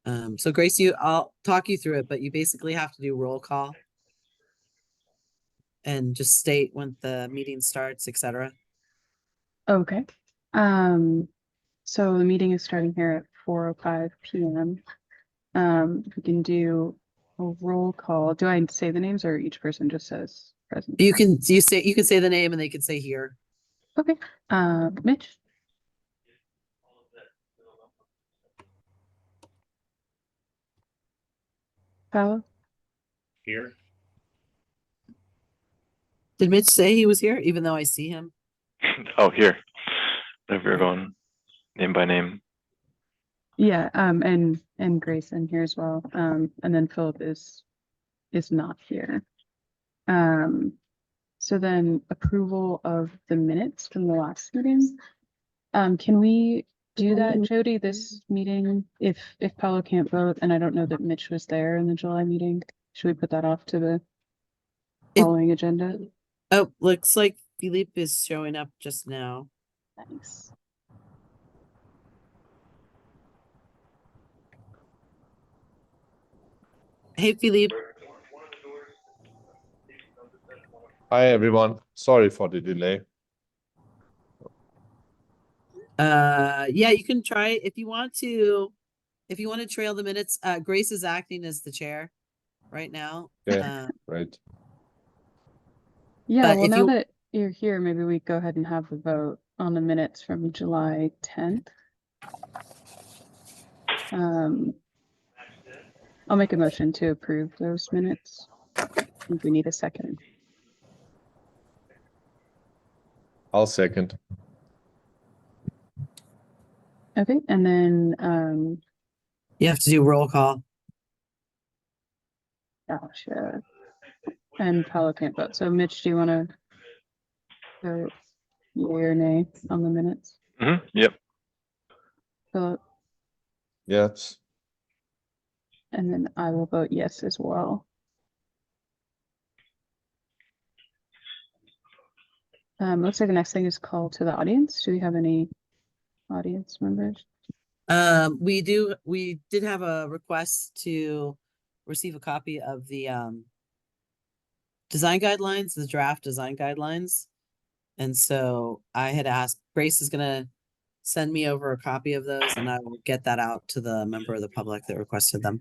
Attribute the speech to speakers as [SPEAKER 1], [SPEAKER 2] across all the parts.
[SPEAKER 1] So Grace, I'll talk you through it, but you basically have to do roll call and just state when the meeting starts, etc.
[SPEAKER 2] Okay. So the meeting is starting here at 4:05 p.m. We can do a roll call. Do I say the names or each person just says present?
[SPEAKER 1] You can say the name and they can say here.
[SPEAKER 2] Okay. Mitch, Paolo,
[SPEAKER 3] Here.
[SPEAKER 1] Did Mitch say he was here, even though I see him?
[SPEAKER 3] Oh, here. If you're going name by name.
[SPEAKER 2] yeah, and Grace in here as well. And then Philip is not here. So then approval of the minutes from the last meeting. Can we do that, Jody, this meeting, if Paolo can't vote, and I don't know that Mitch was there in the July meeting, should we put that off to the following agenda?
[SPEAKER 1] Oh, looks like Philippe is showing up just now.
[SPEAKER 2] Thanks.
[SPEAKER 1] Hey, Philippe.
[SPEAKER 4] Hi, everyone. Sorry for the delay.
[SPEAKER 1] Yeah, you can try it if you want to. If you want to trail the minutes, Grace is acting as the chair right now.
[SPEAKER 4] Okay, right.
[SPEAKER 2] Yeah,
[SPEAKER 1] But
[SPEAKER 2] well,
[SPEAKER 1] if
[SPEAKER 2] now
[SPEAKER 1] you
[SPEAKER 2] that you're here, maybe we go ahead and have the vote on the minutes from July 10th. I'll make a motion to approve those minutes. I think we need a second.
[SPEAKER 4] I'll second.
[SPEAKER 2] Okay, and then
[SPEAKER 1] you have to do roll call.
[SPEAKER 2] gotcha. And Paolo can't vote. So Mitch, do you want to vote yea or nay on the minutes?
[SPEAKER 3] Yep.
[SPEAKER 2] Philip,
[SPEAKER 4] Yes.
[SPEAKER 2] and then I will vote yes as well. Looks like the next thing is call to the audience. Do we have any audience members?
[SPEAKER 1] We did have a request to receive a copy of the design guidelines, the draft design guidelines. And so I had asked, Grace is gonna send me over a copy of those and I will get that out to the member of the public that requested them.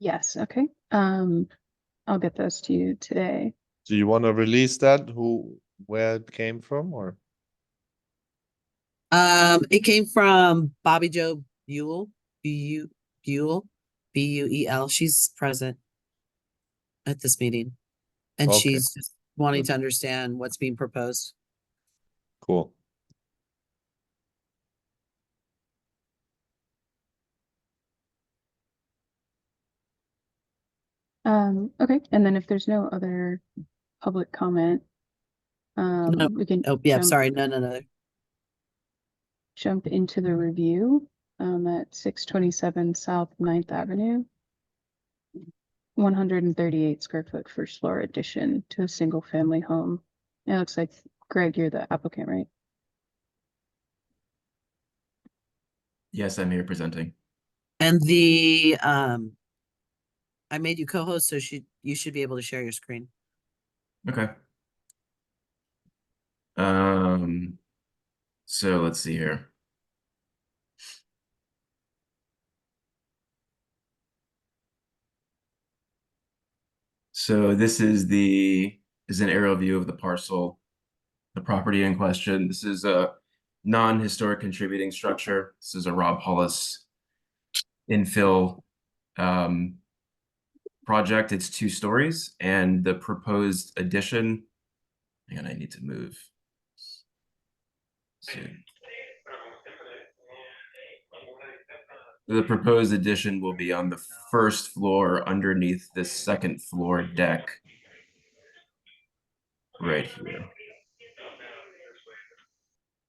[SPEAKER 2] Yes, okay. I'll get those to you today.
[SPEAKER 4] Do you want to release that? Where it came from, or?
[SPEAKER 1] It came from Bobby Joe Buell, Buell, Buel. She's present at this meeting. And
[SPEAKER 4] Okay.
[SPEAKER 1] she's just wanting to understand what's being proposed.
[SPEAKER 4] Cool.
[SPEAKER 2] Okay, and then if there's no other public comment,
[SPEAKER 1] No.
[SPEAKER 2] we can
[SPEAKER 1] Oh, yeah, sorry. No.
[SPEAKER 2] jump into the review at 627 South 9th Avenue. 138 square foot first floor addition to a single family home. It looks like, Greg, you're the applicant, right?
[SPEAKER 5] Yes, I'm here presenting.
[SPEAKER 1] And I made you co-host, so you should be able to share your screen.
[SPEAKER 5] Okay. So let's see here. So this is an aerial view of the parcel, the property in question. This is a non-historic contributing structure. This is a Rob Hollis infill project. It's 2 stories, and the proposed addition, and I need to move soon. The proposed addition will be on the first floor underneath this second floor deck right here.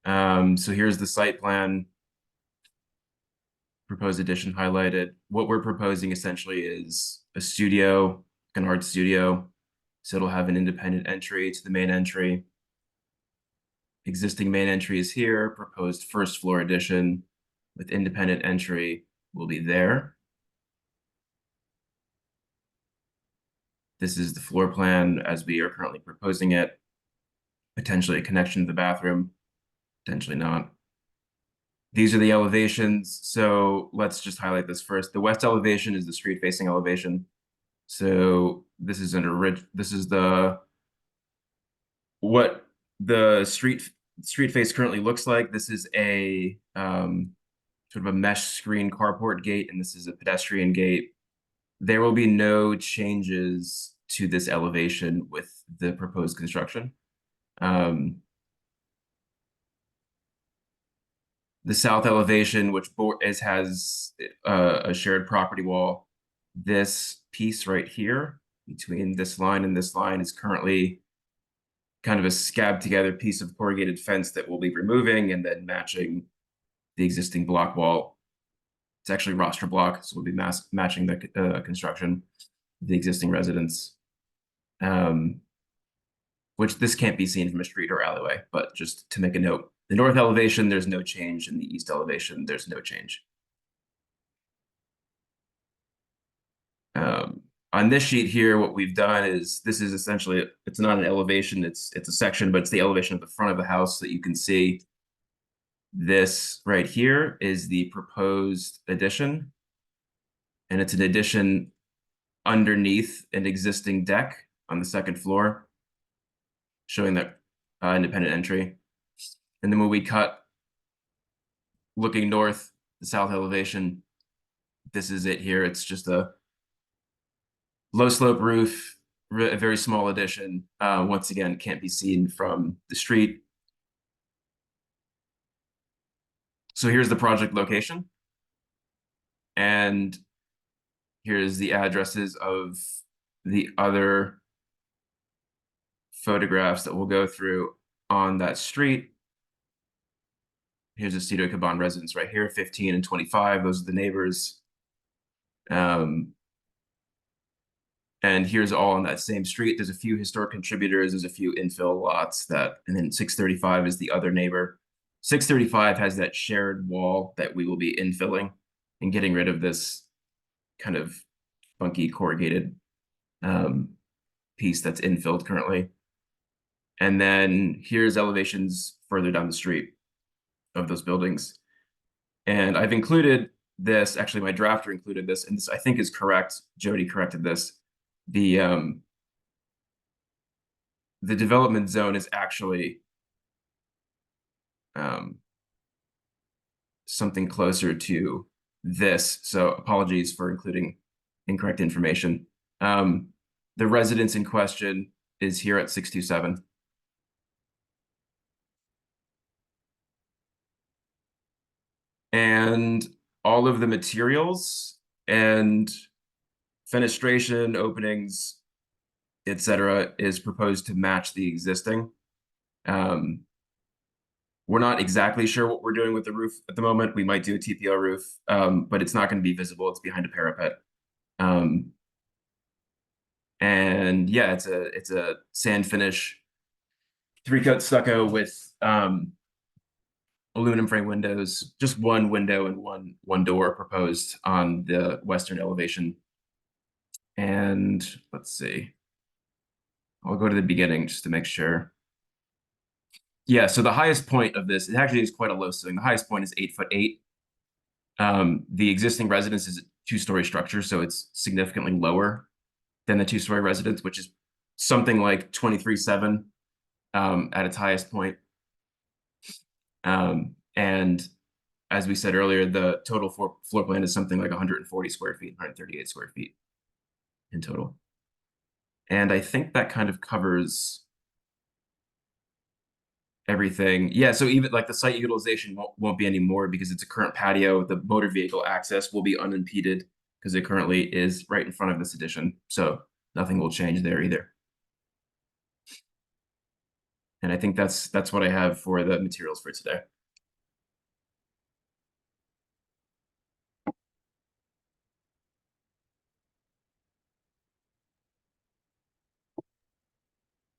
[SPEAKER 5] So here's the site plan. Proposed addition highlighted. What we're proposing essentially is a studio, an art studio. So it'll have an independent entry to the main entry. Existing main entry is here, proposed first floor addition with independent entry will be there. This is the floor plan as we are currently proposing it. Potentially a connection to the bathroom, potentially not. These are the elevations. So let's just highlight this first. The west elevation is the street facing elevation. So this is what the street face currently looks like. This is a sort of a mesh screen carport gate, and this is a pedestrian gate. There will be no changes to this elevation with the proposed construction. The south elevation, which has a shared property wall, this piece right here between this line and this line is currently kind of a scabbed together piece of corrugated fence that we'll be removing and then matching the existing block wall. It's actually roster block, so we'll be matching the construction of the existing residence. Which this can't be seen from a street or alleyway, but just to make a note, the north elevation, there's no change. In the east elevation, there's no change. On this sheet here, what we've done is, this is essentially, it's not an elevation, it's a section, but it's the elevation of the front of the house that you can see. This right here is the proposed addition. And it's an addition underneath an existing deck on the second floor, showing that independent entry. And then when we cut, looking north, the south elevation, this is it here. It's just a low slope roof, a very small addition. Once again, can't be seen from the street. So here's the project location. And here's the addresses of the other photographs that we'll go through on that street. Here's a Cito Caban residence right here, 15 and 25. Those are the neighbors. And here's all on that same street. There's a few historic contributors. There's a few infill lots and then 635 is the other neighbor. 635 has that shared wall that we will be infilling and getting rid of this kind of funky corrugated piece that's infilled currently. And then here's elevations further down the street of those buildings. And I've included this, actually my drafter included this, and this I think is correct. Jody corrected this. The development zone is actually something closer to this. So apologies for including incorrect information. The residence in question is here at 627. And all of the materials and fenestration, openings, etc., is proposed to match the existing. We're not exactly sure what we're doing with the roof at the moment. We might do a TPO roof, but it's not going to be visible. It's behind a parapet. And yeah, it's a sand finish, 3-coat stucco with aluminum frame windows, just one window and one door proposed on the western elevation. And let's see, I'll go to the beginning just to make sure. Yeah, so the highest point of this, it actually is quite a low ceiling. The highest point is 8'8". The existing residence is a 2-story structure, so it's significantly lower than the 2-story residence, which is something like 23.7 at its highest point. And as we said earlier, the total floor plan is something like 140 square feet, 138 square feet in total. And I think that kind of covers everything. Yeah, so even like the site utilization won't be any more because it's a current patio. The motor vehicle access will be unimpeded because it currently is right in front of this addition. So nothing will change there either. And I think that's what I have for the materials for today.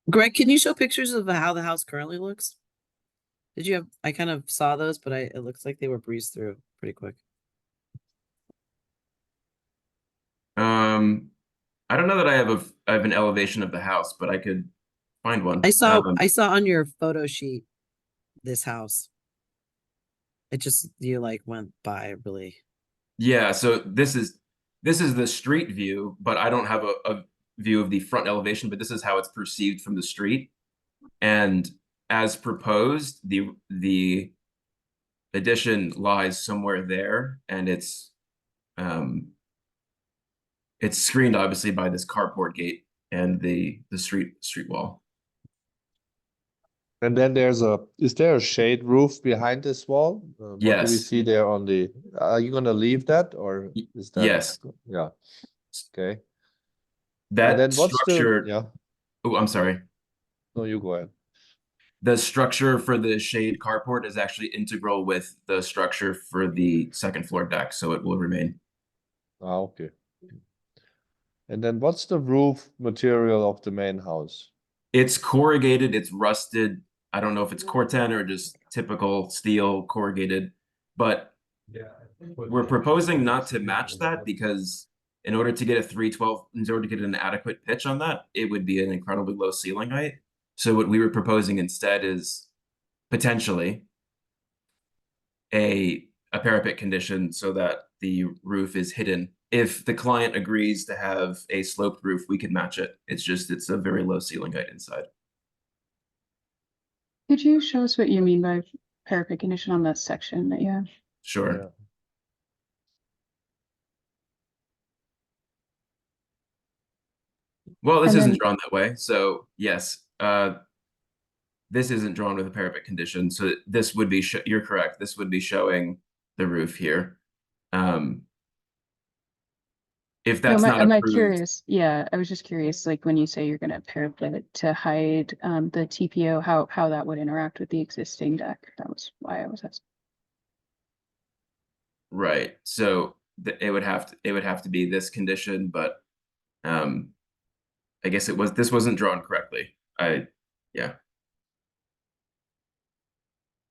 [SPEAKER 1] Greg, can you show pictures of how the house currently looks? Did you have, I kind of saw those, but it looks like they were breezed through pretty quick.
[SPEAKER 5] I don't know that I have an elevation of the house, but I could find one.
[SPEAKER 1] I saw on your photo sheet this house. It just, you like went by really.
[SPEAKER 5] Yeah, so this is the street view, but I don't have a view of the front elevation, but this is how it's perceived from the street. And as proposed, the addition lies somewhere there, and it's screened obviously by this carport gate and the street wall.
[SPEAKER 4] And then is there a shade roof behind this wall? What do we
[SPEAKER 5] Yes.
[SPEAKER 4] see there on the, are you gonna leave that or is that?
[SPEAKER 5] Yes.
[SPEAKER 4] Yeah, okay.
[SPEAKER 5] That
[SPEAKER 4] And then what's
[SPEAKER 5] structure,
[SPEAKER 4] yeah,
[SPEAKER 5] oh, I'm sorry.
[SPEAKER 4] no, you go ahead.
[SPEAKER 5] The structure for the shade carport is actually integral with the structure for the second floor deck, so it will remain.
[SPEAKER 4] Ah, okay. And then what's the roof material of the main house?
[SPEAKER 5] It's corrugated, it's rusted. I don't know if it's Corten or just typical steel corrugated, but we're proposing not to match that because in order to get a 312, in order to get an adequate pitch on that, it would be an incredibly low ceiling height. So what we were proposing instead is potentially a parapet condition so that the roof is hidden. If the client agrees to have a sloped roof, we could match it. It's a very low ceiling height inside.
[SPEAKER 2] Could you show us what you mean by parapet condition on that section that you have?
[SPEAKER 5] Sure.
[SPEAKER 4] Yeah.
[SPEAKER 5] Well, this
[SPEAKER 2] And
[SPEAKER 5] isn't
[SPEAKER 2] then-
[SPEAKER 5] drawn that way. So yes, this isn't drawn with a parapet condition. So this would be, you're correct. This would be showing the roof here. If that's not
[SPEAKER 2] am I
[SPEAKER 5] approved,
[SPEAKER 2] curious? Yeah, I was just curious, like when you say you're gonna parapet it to hide the TPO, how that would interact with the existing deck. That was why I was asking.
[SPEAKER 5] right? So it would have to be this condition, but I guess this wasn't drawn correctly. Yeah.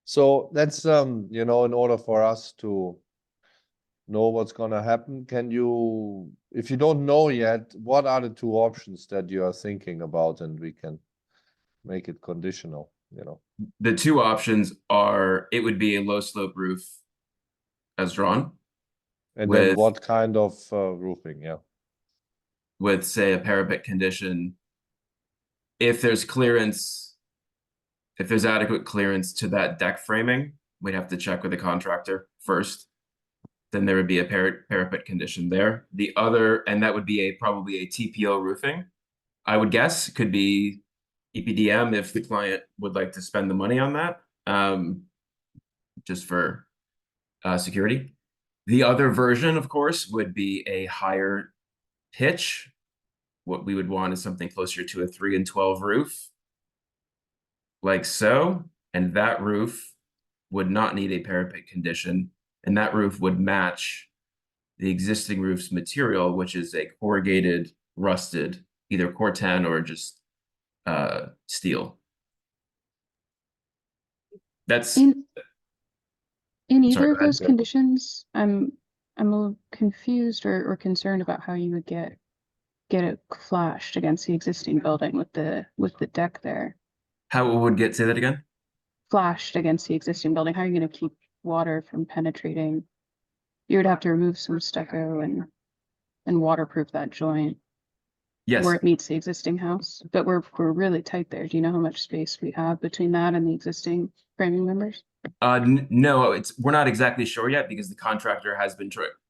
[SPEAKER 4] So that's, you know, in order for us to know what's gonna happen, can you, if you don't know yet, what are the two options that you are thinking about and we can make it conditional, you know?
[SPEAKER 5] The two options are it would be a low slope roof as drawn
[SPEAKER 4] And then
[SPEAKER 5] with
[SPEAKER 4] what kind of roofing, yeah.
[SPEAKER 5] with say a parapet condition. If there's clearance, if there's adequate clearance to that deck framing, we'd have to check with the contractor first. Then there would be a parapet condition there. The other, and that would be probably a TPO roofing. I would guess could be EPDM if the client would like to spend the money on that, just for security. The other version, of course, would be a higher pitch. What we would want is something closer to a 3 and 12 roof, like so. And that roof would not need a parapet condition, and that roof would match the existing roof's material, which is a corrugated, rusted, either Corten or just steel. That's
[SPEAKER 2] In either
[SPEAKER 5] Sorry,
[SPEAKER 2] of
[SPEAKER 5] go ahead.
[SPEAKER 2] those conditions, I'm a little confused or concerned about how you would get it flashed against the existing building with the deck there.
[SPEAKER 5] How it would get, say that again?
[SPEAKER 2] Flashed against the existing building. How are you gonna keep water from penetrating? You would have to remove some stucco and waterproof that joint
[SPEAKER 5] Yes.
[SPEAKER 2] where it meets the existing house. But we're really tight there. Do you know how much space we have between that and the existing framing members?
[SPEAKER 5] No, we're not exactly sure yet because the contractor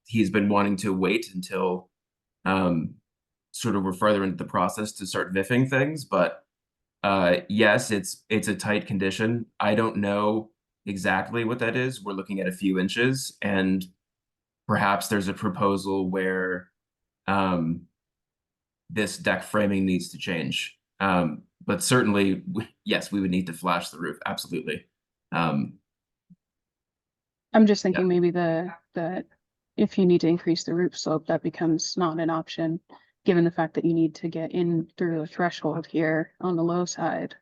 [SPEAKER 5] he's been wanting to wait until sort of we're further into the process to start VIFing things. But yes, it's a tight condition. I don't know exactly what that is. We're looking at a few inches, and perhaps there's a proposal where this deck framing needs to change. But certainly, yes, we would need to flash the roof. Absolutely.
[SPEAKER 2] I'm just thinking maybe that if you need to increase the roof slope, that becomes not an option, given the fact that you need to get in through a threshold here on the low side.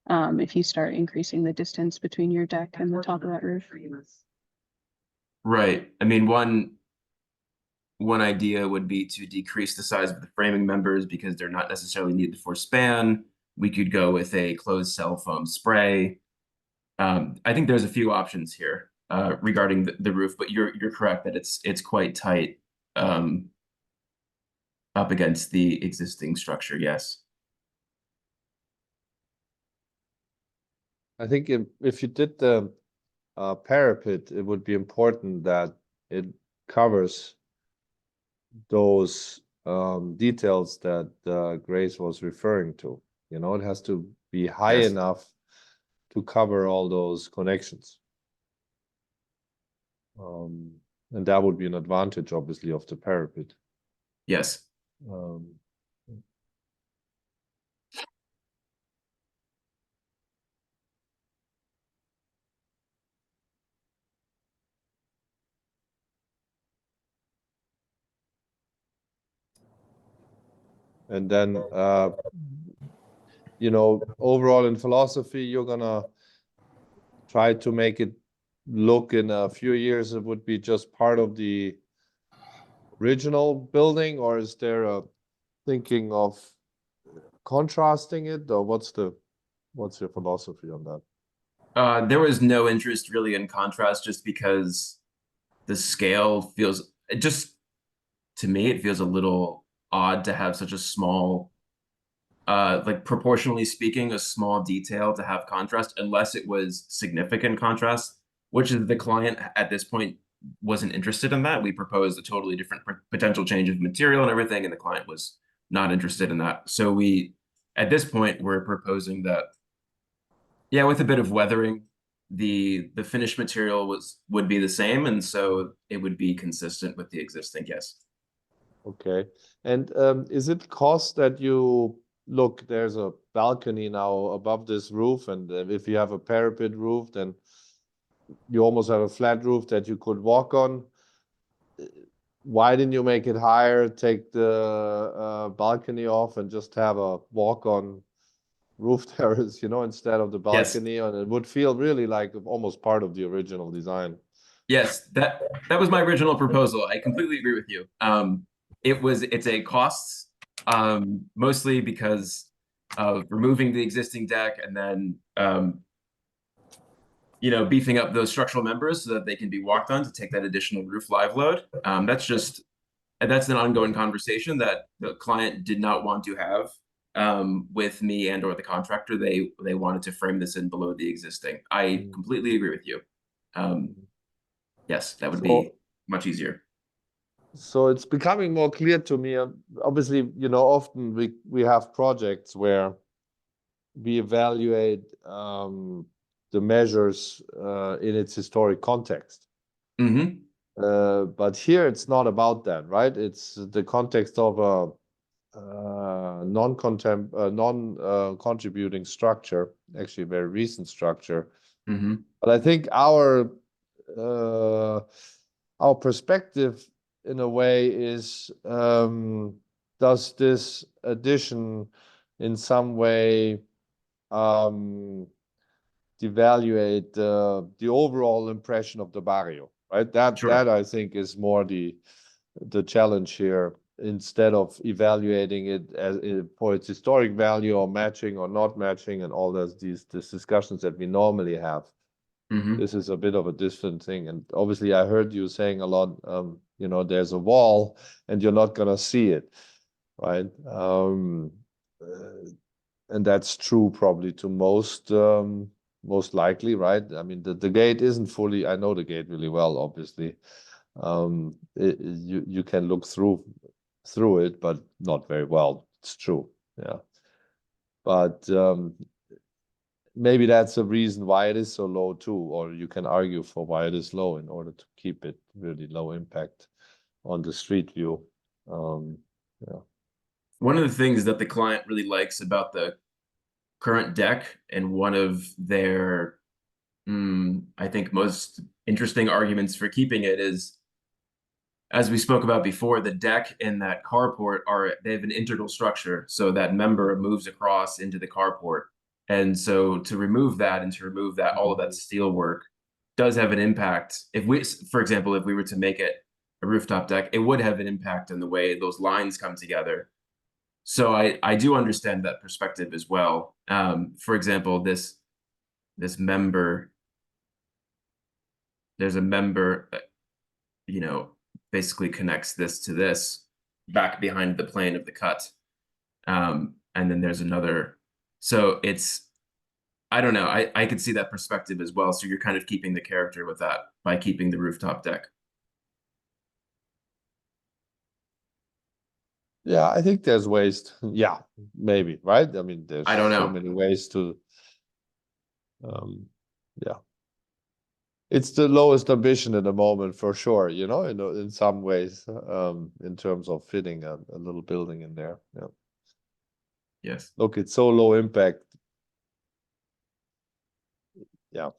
[SPEAKER 2] if you start increasing the distance between your deck and the top of that roof.
[SPEAKER 5] Right. I mean, one idea would be to decrease the size of the framing members because they're not necessarily needed for span. We could go with a closed cell foam spray. I think there's a few options here regarding the roof, but you're correct that it's quite tight up against the existing structure. Yes.
[SPEAKER 4] I think if you did the parapet, it would be important that it covers those details that Grace was referring to. You know, it has to be high
[SPEAKER 5] Yes.
[SPEAKER 4] enough to cover all those connections. And that would be an advantage, obviously, of the parapet.
[SPEAKER 5] Yes.
[SPEAKER 4] Um, and then, you know, overall in philosophy, you're gonna try to make it look in a few years, it would be just part of the original building, or is there a thinking of contrasting it, or what's your philosophy on that?
[SPEAKER 5] There was no interest really in contrast just because the scale feels just to me, it feels a little odd to have such a small, like proportionally speaking, a small detail to have contrast unless it was significant contrast, which is the client at this point wasn't interested in that. We proposed a totally different potential change of material and everything, and the client was not interested in that. So we, at this point, we're proposing that, yeah, with a bit of weathering, the finished material would be the same, and so it would be consistent with the existing. Yes.
[SPEAKER 4] Okay. And is it cost that you look, there's a balcony now above this roof, and if you have a parapet roof, then you almost have a flat roof that you could walk on. Why didn't you make it higher, take the balcony off, and just have a walk-on roof terrace, you know, instead of the
[SPEAKER 5] Yes.
[SPEAKER 4] balcony? And it would feel really like almost part of the original design.
[SPEAKER 5] Yes, that was my original proposal. I completely agree with you. It's a cost, mostly because of removing the existing deck and then you know, beefing up those structural members so that they can be walked on to take that additional roof live load. That's an ongoing conversation that the client did not want to have with me and or the contractor. They wanted to frame this in below the existing. I completely agree with you. Yes, that would be much easier.
[SPEAKER 4] So it's becoming more clear to me. Obviously, you know, often we have projects where we evaluate the measures in its historic context.
[SPEAKER 5] Mm-hmm.
[SPEAKER 4] But here it's not about that, right? It's the context of a non-contributing structure, actually a very recent structure.
[SPEAKER 5] Mm-hmm.
[SPEAKER 4] But I think our perspective in a way is, does this addition in some way devaluate the overall impression of the barrio, right?
[SPEAKER 5] Sure.
[SPEAKER 4] That I think is more the challenge here, instead of evaluating it as for its historic value or matching or not matching and all these discussions that we normally have.
[SPEAKER 5] Mm-hmm.
[SPEAKER 4] This is a bit of a different thing. And obviously I heard you saying a lot, you know, there's a wall and you're not gonna see it, right? And that's true probably to most likely, right? I mean, the gate isn't fully, I know the gate really well, obviously. You can look through it, but not very well. It's true, yeah. But maybe that's a reason why it is so low too, or you can argue for why it is low in order to keep it really low impact on the street view. Yeah.
[SPEAKER 5] One of the things that the client really likes about the current deck, and one of their, I think, most interesting arguments for keeping it is, as we spoke about before, the deck and that carport they have an integral structure, so that member moves across into the carport. And so to remove that and to remove that, all of that steel work does have an impact. If we, for example, if we were to make it a rooftop deck, it would have an impact on the way those lines come together. So I do understand that perspective as well. For example, this member, there's a member that, you know, basically connects this to this back behind the plane of the cut. And then there's another. So it's, I don't know. I could see that perspective as well. So you're kind of keeping the character with that by keeping the rooftop deck.
[SPEAKER 4] Yeah, I think there's ways. Yeah, maybe, right? I mean, there's
[SPEAKER 5] I don't
[SPEAKER 4] so
[SPEAKER 5] know.
[SPEAKER 4] many ways to. Yeah, it's the lowest ambition at the moment for sure. You know, in some ways, in terms of fitting a little building in there. Yeah.
[SPEAKER 5] Yes.
[SPEAKER 4] Look, it's so low impact. Yeah.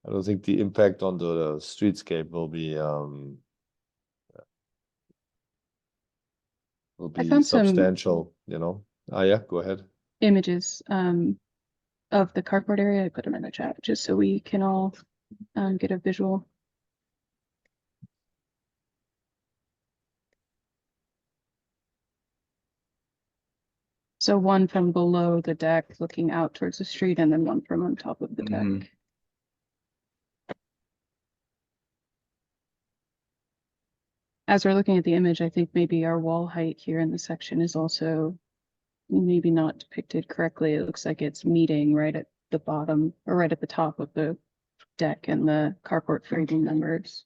[SPEAKER 4] I don't think the impact on the streetscape will be
[SPEAKER 2] I found some
[SPEAKER 4] substantial, you know. Ah, yeah, go ahead.
[SPEAKER 2] images of the carport area. I put them in the chat just so we can all get a visual. So one from below the deck looking out towards the street, and then one from on top of the
[SPEAKER 5] Mhm.
[SPEAKER 2] deck. As we're looking at the image, I think maybe our wall height here in the section is also maybe not depicted correctly. It looks like it's meeting right at the bottom or right at the top of the deck and the carport framing numbers.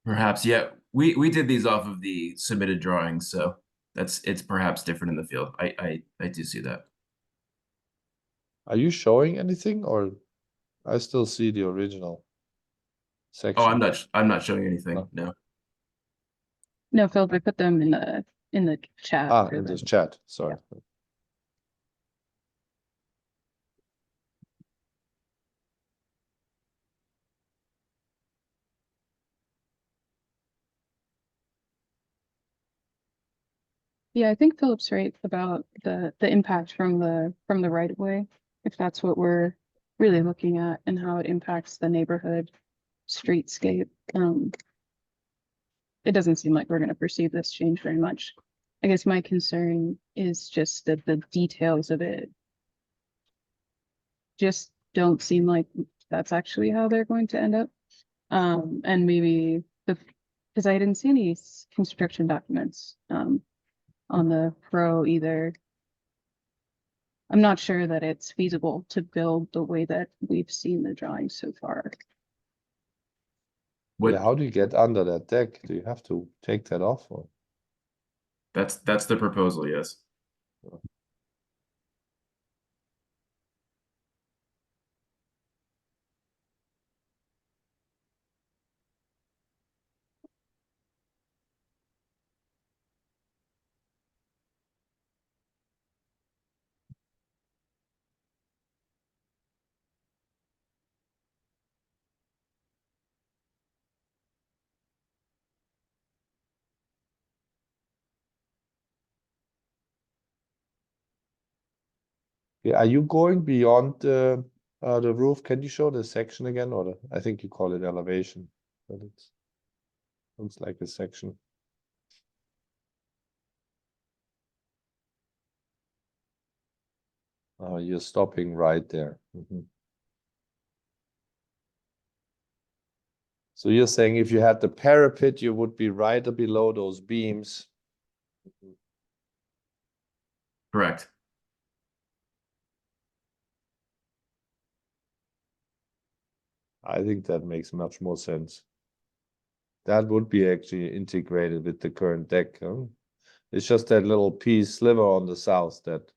[SPEAKER 5] Perhaps, yeah. We did these off of the submitted drawings, so it's perhaps different in the field. I do see that.
[SPEAKER 4] Are you showing anything, or I still see the original section?
[SPEAKER 5] Oh, I'm not showing anything.
[SPEAKER 4] No.
[SPEAKER 5] No.
[SPEAKER 2] No, Phil, I put them in the chat.
[SPEAKER 4] Ah,
[SPEAKER 2] for
[SPEAKER 4] in
[SPEAKER 2] the-
[SPEAKER 4] this chat. Sorry.
[SPEAKER 2] Yeah, I think Philip's right about the impact from the right of way, if that's what we're really looking at and how it impacts the neighborhood streetscape. It doesn't seem like we're gonna perceive this change very much. I guess my concern is just that the details of it just don't seem like that's actually how they're going to end up. And maybe because I didn't see any construction documents, on the pro either. I'm not sure that it's feasible to build the way that we've seen the drawings so far.
[SPEAKER 5] What
[SPEAKER 4] Yeah, how do you get under that deck? Do you have to take that off? Or?
[SPEAKER 5] that's the proposal, yes.
[SPEAKER 4] Yeah, are you going beyond the roof? Can you show the section again, or I think you call it elevation, but it looks like a section. Oh, you're stopping right there. Mhm. So you're saying if you had the parapet, you would be right below those beams.
[SPEAKER 5] Correct.
[SPEAKER 4] I think that makes much more sense. That would be actually integrated with the current deck. Huh? It's just that little piece sliver on the south that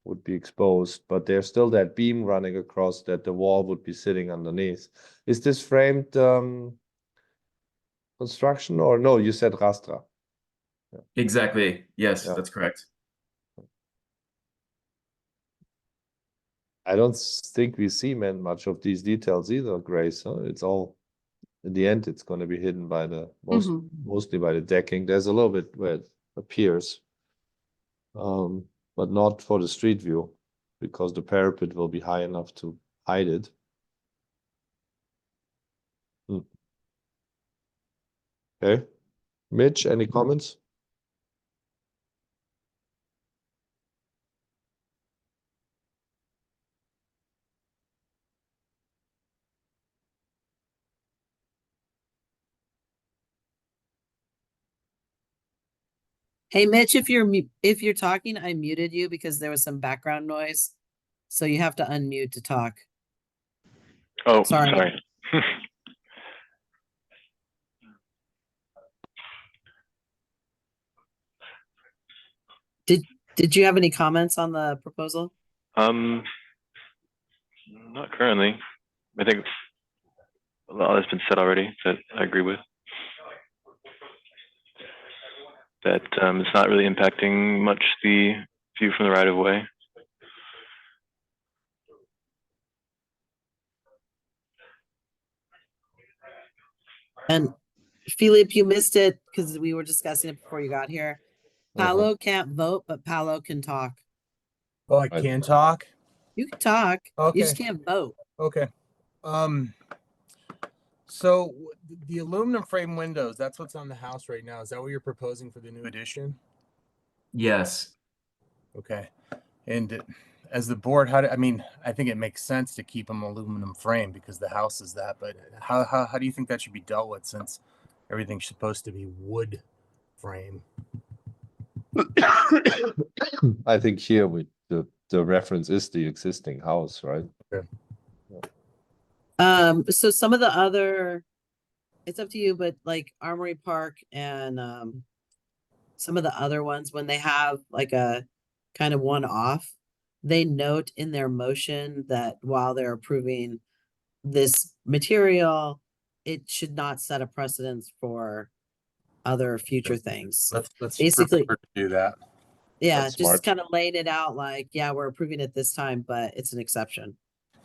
[SPEAKER 4] would be exposed, but there's still that beam running across that the wall would be sitting underneath. Is this framed construction, or no? You said rastra.
[SPEAKER 5] Exactly. Yes,
[SPEAKER 4] Yeah.
[SPEAKER 5] that's correct.
[SPEAKER 4] I don't think we see much of these details either, Grace. Huh? It's all in the end, it's gonna be hidden by the
[SPEAKER 2] Mhm.
[SPEAKER 4] mostly by the decking. There's a little bit where it appears. But not for the street view, because the parapet will be high enough to hide it. Okay, Mitch, any comments?
[SPEAKER 1] Hey, Mitch, if you're talking, I muted you because there was some background noise. So you have to unmute to talk.
[SPEAKER 3] Oh,
[SPEAKER 1] Sorry.
[SPEAKER 3] sorry.
[SPEAKER 1] Did you have any comments on the proposal?
[SPEAKER 3] Not currently. I think a lot has been said already that I agree with. That it's not really impacting much the view from the right of way.
[SPEAKER 1] And Philip, you missed it because we were discussing it before you got here.
[SPEAKER 4] Uh-huh.
[SPEAKER 1] Paolo can't vote, but Paolo can talk.
[SPEAKER 6] Oh, I
[SPEAKER 4] Right.
[SPEAKER 6] can talk?
[SPEAKER 1] You can talk. You just
[SPEAKER 6] Okay.
[SPEAKER 1] can't vote.
[SPEAKER 6] Okay. So the aluminum frame windows, that's what's on the house right now. Is that what you're proposing for the new addition?
[SPEAKER 5] Yes.
[SPEAKER 6] Okay. And as the board, I mean, I think it makes sense to keep them aluminum frame because the house is that, but how do you think that should be dealt with since everything's supposed to be wood frame?
[SPEAKER 4] I think here the reference is the existing house, right?
[SPEAKER 1] So some of the other, it's up to you, but like Armory Park and some of the other ones, when they have like a kind of one off, they note in their motion that while they're approving this material, it should not set a precedence for other future things.
[SPEAKER 6] Let's
[SPEAKER 1] Basically,
[SPEAKER 6] prefer to do that.
[SPEAKER 1] yeah,
[SPEAKER 4] That's
[SPEAKER 1] just
[SPEAKER 4] smart.
[SPEAKER 1] kind of laying it out like, yeah, we're approving it this time, but it's an exception.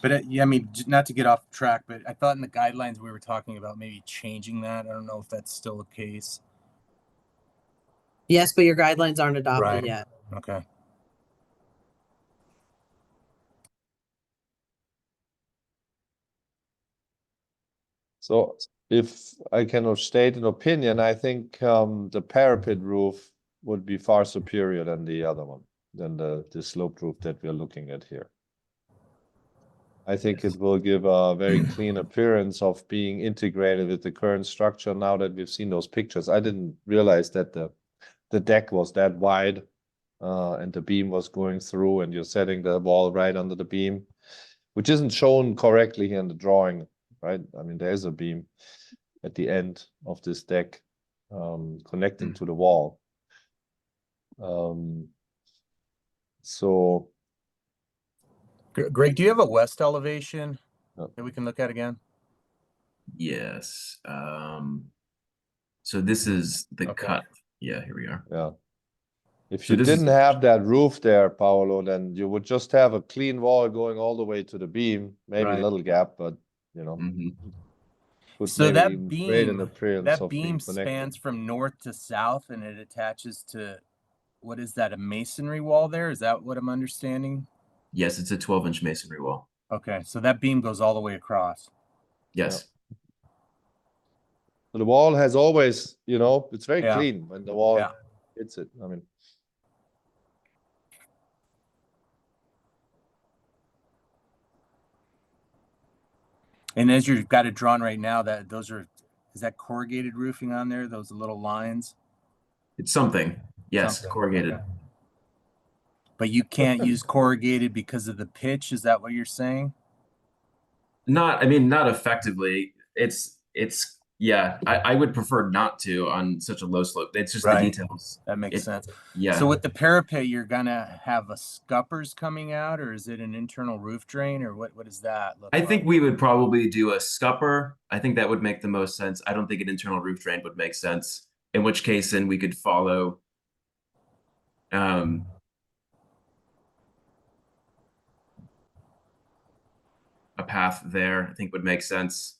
[SPEAKER 6] But yeah, I mean, not to get off track, but I thought in the guidelines we were talking about maybe changing that. I don't know if that's still the case.
[SPEAKER 1] Yes, but your guidelines aren't adopted
[SPEAKER 6] Right.
[SPEAKER 1] yet.
[SPEAKER 6] Okay.
[SPEAKER 4] So if I cannot state an opinion, I think the parapet roof would be far superior than the other one, than the sloped roof that we're looking at here. I think it will give a very clean appearance of being integrated with the current structure now that we've seen those pictures. I didn't realize that the deck was that wide and the beam was going through and you're setting the wall right under the beam, which isn't shown correctly here in the drawing, right? I mean, there is a beam at the end of this deck connecting to the wall. So
[SPEAKER 6] Greg, do you have a west elevation
[SPEAKER 4] No.
[SPEAKER 6] that we can look at again?
[SPEAKER 5] Yes. So this is the
[SPEAKER 6] Okay.
[SPEAKER 5] cut. Yeah, here we are.
[SPEAKER 4] yeah. If
[SPEAKER 5] So
[SPEAKER 4] you
[SPEAKER 5] this is-
[SPEAKER 4] didn't have that roof there, Paolo, then you would just have a clean wall going all the way to the beam, maybe a
[SPEAKER 6] Right.
[SPEAKER 4] little gap, but you know,
[SPEAKER 5] Mhm.
[SPEAKER 4] would
[SPEAKER 6] So
[SPEAKER 4] maybe
[SPEAKER 6] that
[SPEAKER 4] even create an appearance
[SPEAKER 6] that
[SPEAKER 4] of being
[SPEAKER 6] beam
[SPEAKER 4] connected.
[SPEAKER 6] spans from north to south and it attaches to, what is that, a masonry wall there? Is that what I'm understanding?
[SPEAKER 5] Yes, it's a 12-inch masonry wall.
[SPEAKER 6] Okay, so that beam goes all the way across.
[SPEAKER 5] Yes.
[SPEAKER 4] So the wall has always, you know, it's very
[SPEAKER 6] Yeah.
[SPEAKER 4] clean when the wall
[SPEAKER 6] Yeah.
[SPEAKER 4] hits it. I mean,
[SPEAKER 6] And as you've got it drawn right now, that those are, is that corrugated roofing on there? Those little lines?
[SPEAKER 5] It's something. Yes,
[SPEAKER 6] Something,
[SPEAKER 5] corrugated.
[SPEAKER 6] okay. But you can't use corrugated because of the pitch? Is that what you're saying?
[SPEAKER 5] I mean, not effectively. It's yeah, I would prefer not to on such a low slope. It's just the
[SPEAKER 6] Right.
[SPEAKER 5] details.
[SPEAKER 6] That makes sense.
[SPEAKER 5] Yeah.
[SPEAKER 6] So with the parapet, you're gonna have a scuppers coming out, or is it an internal roof drain, or what does that look
[SPEAKER 5] I
[SPEAKER 6] like?
[SPEAKER 5] think we would probably do a scupper. I think that would make the most sense. I don't think an internal roof drain would make sense. In which case, then we could follow a path there. I think would make sense.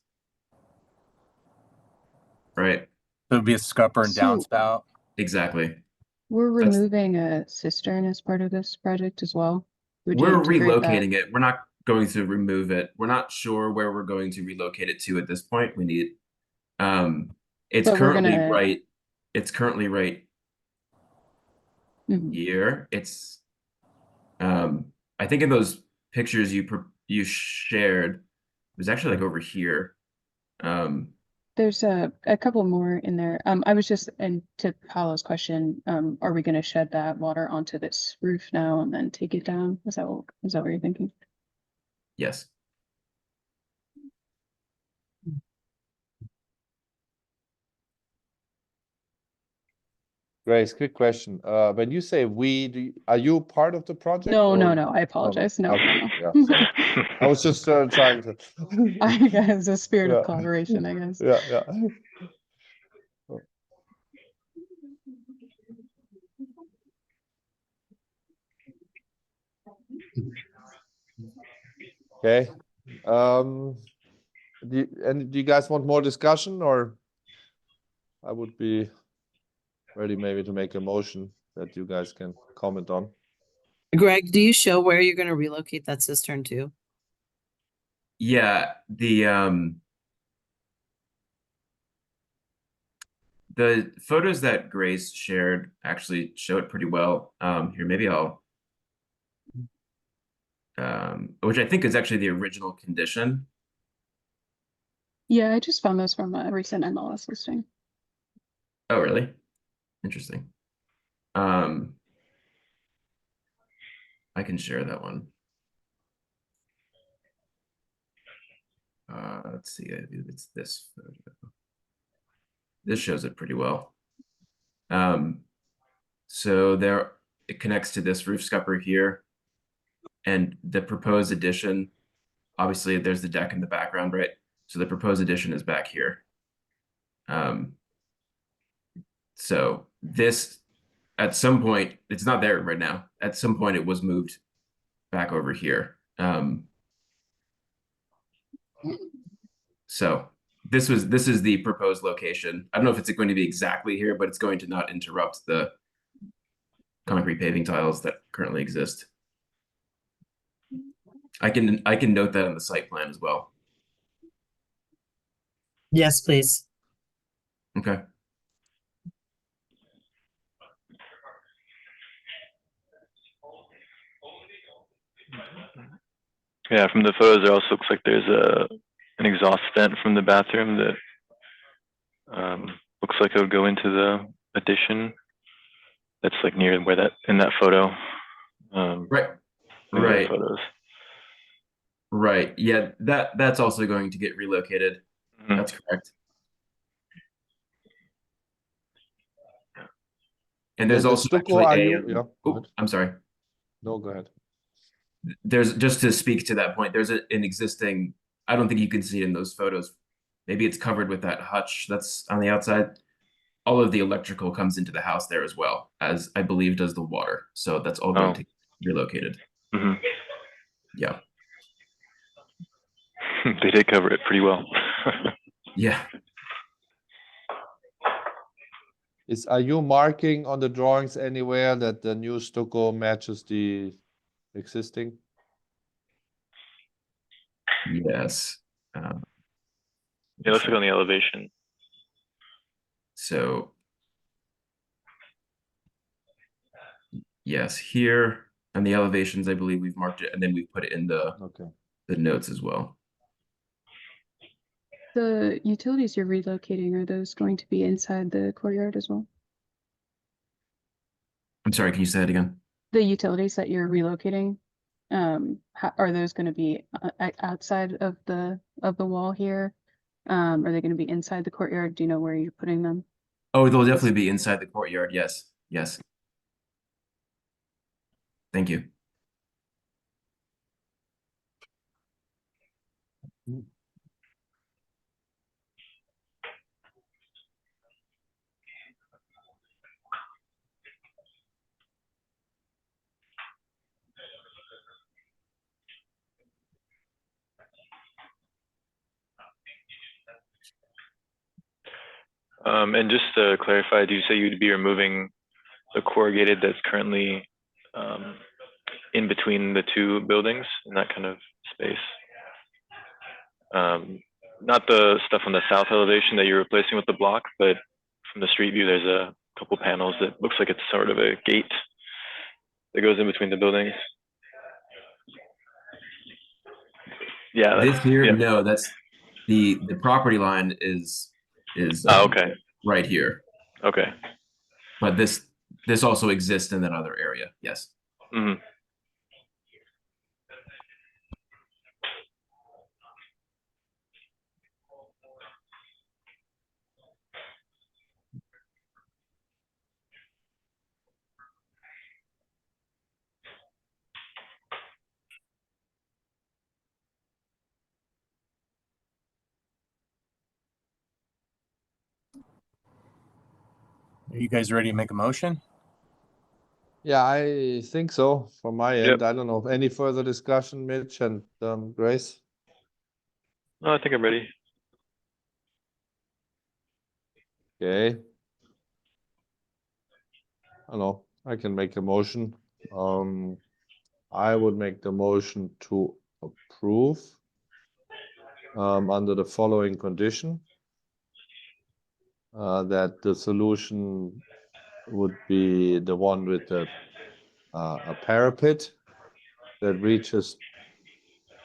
[SPEAKER 5] right?
[SPEAKER 6] So it'd be a scupper and
[SPEAKER 2] So-
[SPEAKER 6] downspout.
[SPEAKER 5] Exactly.
[SPEAKER 2] We're
[SPEAKER 5] That's-
[SPEAKER 2] removing a cistern as part of this project as well. Would you
[SPEAKER 5] We're
[SPEAKER 2] integrate that?
[SPEAKER 5] relocating it. We're not going to remove it. We're not sure where we're going to relocate it to at this point. We need, it's
[SPEAKER 2] But we're
[SPEAKER 5] currently
[SPEAKER 2] gonna-
[SPEAKER 5] right. It's currently right
[SPEAKER 2] Mhm.
[SPEAKER 5] here. It's, I think in those pictures you shared, it was actually like over here.
[SPEAKER 2] There's a couple more in there. I was just, and to Paolo's question, are we gonna shed that water onto this roof now and then take it down? Is that what you're thinking?
[SPEAKER 5] Yes.
[SPEAKER 4] Grace, quick question. When you say we, are you part of the project?
[SPEAKER 2] No,
[SPEAKER 4] or-
[SPEAKER 2] no, no, I
[SPEAKER 4] Oh, no.
[SPEAKER 2] apologize. No,
[SPEAKER 4] Okay.
[SPEAKER 2] no,
[SPEAKER 4] Yeah,
[SPEAKER 2] no.
[SPEAKER 4] sorry. I was just trying to.
[SPEAKER 2] I guess a spirit
[SPEAKER 4] Yeah.
[SPEAKER 2] of collaboration, I guess.
[SPEAKER 4] Yeah, yeah. Okay. Do you guys want more discussion, or I would be ready maybe to make a motion that you guys can comment on?
[SPEAKER 1] Greg, do you show where you're gonna relocate that cistern to?
[SPEAKER 5] Yeah, the photos that Grace shared actually show it pretty well. Here, maybe I'll, which I think is actually the original condition.
[SPEAKER 2] Yeah, I just found those from a recent MLS listing.
[SPEAKER 5] Oh, really? Interesting. I can share that one. Let's see, I believe it's this photo. This shows it pretty well. So there, it connects to this roof scupper here, and the proposed addition, obviously there's the deck in the background, right? So the proposed addition is back here. So this, at some point, it's not there right now. At some point, it was moved back over here. So this is the proposed location. I don't know if it's going to be exactly here, but it's going to not interrupt the concrete paving tiles that currently exist. I can note that on the site plan as well.
[SPEAKER 1] Yes, please.
[SPEAKER 5] Okay.
[SPEAKER 3] Yeah, from the photos, it also looks like there's an exhaust vent from the bathroom that looks like it would go into the addition. That's like near where that in that photo.
[SPEAKER 5] Right.
[SPEAKER 3] from the other
[SPEAKER 5] Right.
[SPEAKER 3] Photos.
[SPEAKER 5] Right. Yeah, that's also going to get relocated.
[SPEAKER 3] Mhm.
[SPEAKER 5] That's correct. And there's
[SPEAKER 4] The
[SPEAKER 5] also
[SPEAKER 4] stucco,
[SPEAKER 5] actually
[SPEAKER 4] are
[SPEAKER 5] a,
[SPEAKER 4] you? Yeah, go
[SPEAKER 5] oh,
[SPEAKER 4] ahead.
[SPEAKER 5] I'm sorry.
[SPEAKER 4] No, go ahead.
[SPEAKER 5] There's, just to speak to that point, there's an existing, I don't think you can see it in those photos. Maybe it's covered with that hutch that's on the outside. All of the electrical comes into the house there as well, as I believe does the water. So that's all going
[SPEAKER 3] Oh.
[SPEAKER 5] to be relocated.
[SPEAKER 3] Mhm.
[SPEAKER 5] Yeah.
[SPEAKER 3] They did cover it pretty well.
[SPEAKER 5] Yeah.
[SPEAKER 4] Are you marking on the drawings anywhere that the new stucco matches the existing?
[SPEAKER 5] Yes.
[SPEAKER 3] It looks like on the elevation.
[SPEAKER 5] So yes, here on the elevations, I believe we've marked it, and then we've put it in
[SPEAKER 4] Okay.
[SPEAKER 5] the notes as well.
[SPEAKER 2] The utilities you're relocating, are those going to be inside the courtyard as well?
[SPEAKER 5] I'm sorry, can you say that again?
[SPEAKER 2] The utilities that you're relocating, are those going to be outside of the wall here? Are they going to be inside the courtyard? Do you know where you're putting them?
[SPEAKER 5] Oh, they'll definitely be inside the courtyard. Yes. Yes. Thank you.
[SPEAKER 3] And just to clarify, do you say you'd be removing the corrugated that's currently in between the two buildings in that kind of space? Not the stuff on the south elevation that you're replacing with the block, but from the street view, there's a couple panels that looks like it's sort of a gate that goes in between the buildings. Yeah.
[SPEAKER 5] This here,
[SPEAKER 3] Yeah.
[SPEAKER 5] no, that's the property line is
[SPEAKER 3] Oh, okay.
[SPEAKER 5] right here.
[SPEAKER 3] Okay.
[SPEAKER 5] But this also exists in that other area. Yes.
[SPEAKER 3] Mhm.
[SPEAKER 6] Are you guys ready to make a motion?
[SPEAKER 4] Yeah, I think so from my
[SPEAKER 3] Yep.
[SPEAKER 4] end. I don't know. Any further discussion, Mitch and Grace?
[SPEAKER 3] No, I think I'm ready.
[SPEAKER 4] Okay. I don't know. I can make a motion. I would make the motion to approve under the following condition. That the solution would be the one with a parapet that reaches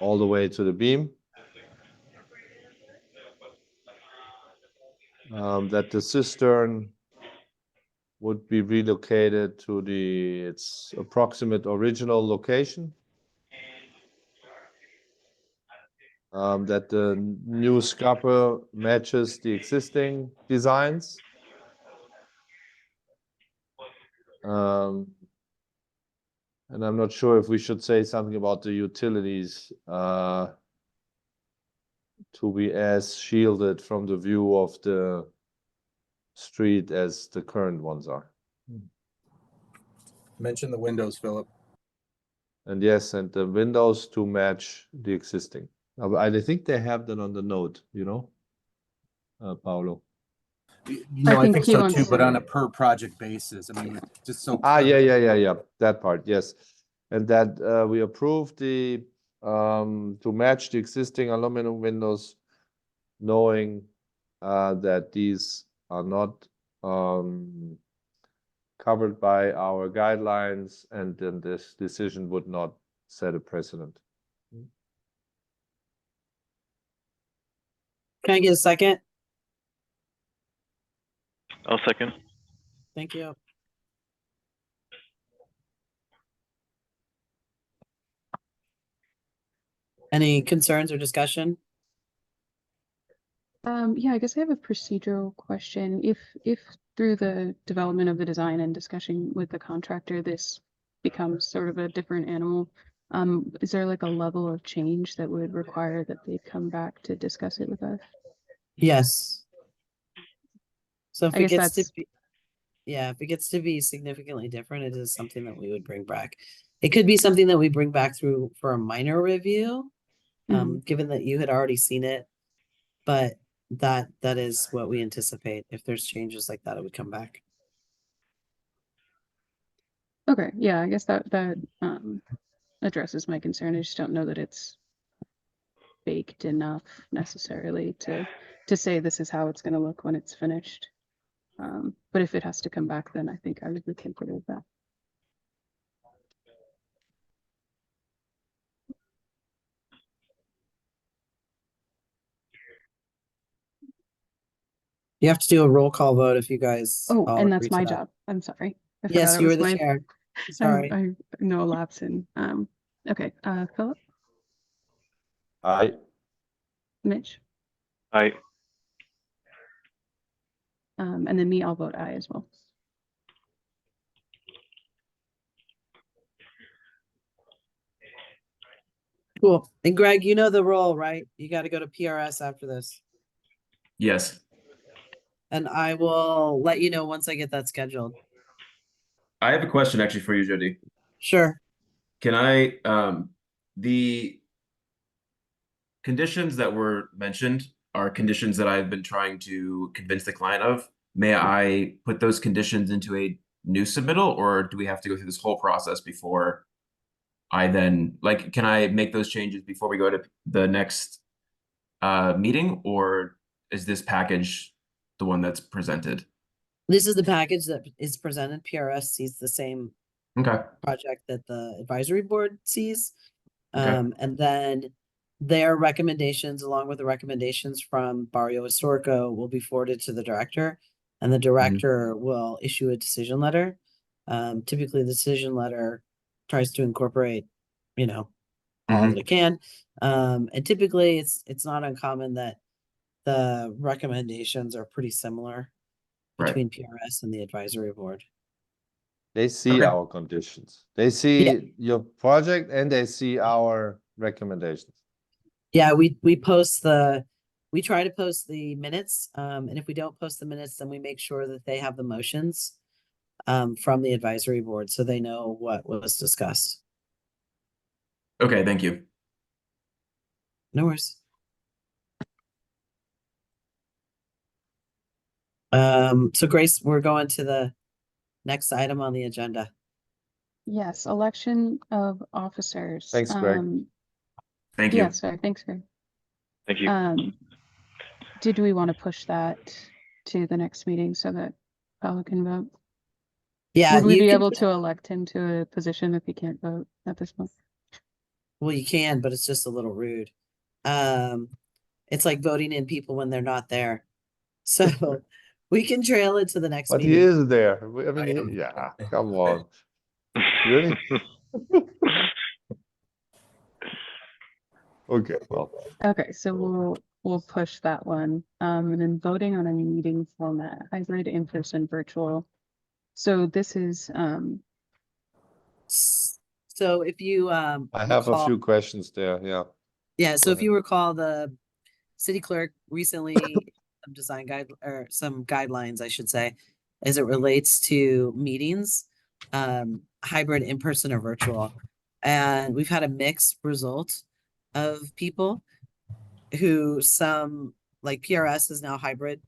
[SPEAKER 4] all the way to the beam. That the cistern would be relocated to its approximate original location. That the new scupper matches the existing designs. And I'm not sure if we should say something about the utilities to be as shielded from the view of the street as the current ones are.
[SPEAKER 6] Mention the windows, Philip.
[SPEAKER 4] And yes, and the windows to match the existing. I think they have that on the note, Paolo.
[SPEAKER 6] No, I
[SPEAKER 2] think
[SPEAKER 6] think
[SPEAKER 2] he
[SPEAKER 6] so
[SPEAKER 2] wants
[SPEAKER 6] too, but on
[SPEAKER 2] to-
[SPEAKER 6] a per project basis. I mean, just so.
[SPEAKER 4] Yeah. That part, yes. And that we approve the to match the existing aluminum windows, knowing that these are not covered by our guidelines, and then this decision would not set a precedent.
[SPEAKER 1] Can I get a second?
[SPEAKER 3] I'll second.
[SPEAKER 1] Thank you. Any concerns or discussion?
[SPEAKER 2] Yeah, I guess I have a procedural question. If through the development of the design and discussion with the contractor, this becomes sort of a different animal, is there like a level of change that would require that they come back to discuss it with us?
[SPEAKER 1] Yes. So if
[SPEAKER 2] I
[SPEAKER 1] it
[SPEAKER 2] guess
[SPEAKER 1] gets to
[SPEAKER 2] that's-
[SPEAKER 1] be, yeah, if it gets to be significantly different, it is something that we would bring back. It could be something that we bring back through for a minor review, given that you had already seen it. But that is what we anticipate. If there's changes like that, it would come back.
[SPEAKER 2] Okay, yeah, I guess that addresses my concern. I just don't know that it's baked enough necessarily to say this is how it's going to look when it's finished. But if it has to come back, then I think I would be comfortable with that.
[SPEAKER 1] You have to do a roll call vote if you guys
[SPEAKER 2] Oh,
[SPEAKER 1] all
[SPEAKER 2] and
[SPEAKER 1] agree
[SPEAKER 2] that's
[SPEAKER 1] to
[SPEAKER 2] my
[SPEAKER 1] that.
[SPEAKER 2] job. I'm sorry. I
[SPEAKER 1] Yes,
[SPEAKER 2] forgot it
[SPEAKER 1] you were
[SPEAKER 2] was
[SPEAKER 1] the
[SPEAKER 2] my
[SPEAKER 1] chair. Sorry.
[SPEAKER 2] I know a lapse in okay, Philip,
[SPEAKER 4] Aye.
[SPEAKER 2] Mitch,
[SPEAKER 3] Aye.
[SPEAKER 2] and then me, I'll vote aye as well.
[SPEAKER 1] Cool. And Greg, you know the role, right? You got to go to PRS after this.
[SPEAKER 5] Yes.
[SPEAKER 1] And I will let you know once I get that scheduled.
[SPEAKER 5] I have a question actually for you, Jody.
[SPEAKER 1] Sure.
[SPEAKER 5] Can I, the conditions that were mentioned are conditions that I've been trying to convince the client of. may I put those conditions into a new submittal, or do we have to go through this whole process before I then, like, can I make those changes before we go to the next meeting, or is this package the one that's presented?
[SPEAKER 1] This is the package that is presented. PRS sees the same
[SPEAKER 5] Okay,
[SPEAKER 1] project that the advisory board sees.
[SPEAKER 5] okay.
[SPEAKER 1] And then their recommendations, along with the recommendations from Barrio Historico, will be forwarded to the director, and the director will issue a decision letter. Typically, the decision letter tries to incorporate, you know, all that it can. And typically, it's not uncommon that the recommendations are pretty similar
[SPEAKER 5] Right.
[SPEAKER 1] between PRS and the advisory board.
[SPEAKER 4] They see
[SPEAKER 5] Okay.
[SPEAKER 4] our conditions. They see your project and they see our recommendations.
[SPEAKER 1] Yeah, we try to post the minutes, and if we don't post the minutes, then we make sure that they have the motions from the advisory board, so they know what was discussed.
[SPEAKER 5] Okay, thank you.
[SPEAKER 1] No worries. So Grace, we're going to the next item on the agenda.
[SPEAKER 2] Yes, election of officers.
[SPEAKER 4] Thanks, Greg.
[SPEAKER 5] Thank you.
[SPEAKER 2] Yeah, sorry, thanks, Greg.
[SPEAKER 3] Thank you.
[SPEAKER 2] Did we want to push that to the next meeting so that Paolo can vote?
[SPEAKER 1] Yeah,
[SPEAKER 2] Would we
[SPEAKER 1] you
[SPEAKER 2] be
[SPEAKER 1] can,
[SPEAKER 2] able to elect him to a position if he can't vote at this point?
[SPEAKER 1] well, you can, but it's just a little rude. It's like voting in people when they're not there. So we can trail it to the next
[SPEAKER 4] But he
[SPEAKER 1] meeting.
[SPEAKER 4] is there. I mean,
[SPEAKER 5] I am.
[SPEAKER 4] yeah, come on. Really? Okay, well,
[SPEAKER 2] Okay, so we'll push that one. And then voting on a meeting format, hybrid, in-person, virtual. So this is
[SPEAKER 1] So if you
[SPEAKER 4] I have a
[SPEAKER 1] recall,
[SPEAKER 4] few questions there, yeah.
[SPEAKER 1] yeah, so
[SPEAKER 4] Go
[SPEAKER 1] if
[SPEAKER 4] ahead.
[SPEAKER 1] you recall, the city clerk recently some design guide or some guidelines, I should say, as it relates to meetings, hybrid, in-person or virtual. And we've had a mixed result of people who some like PRS is now hybrid,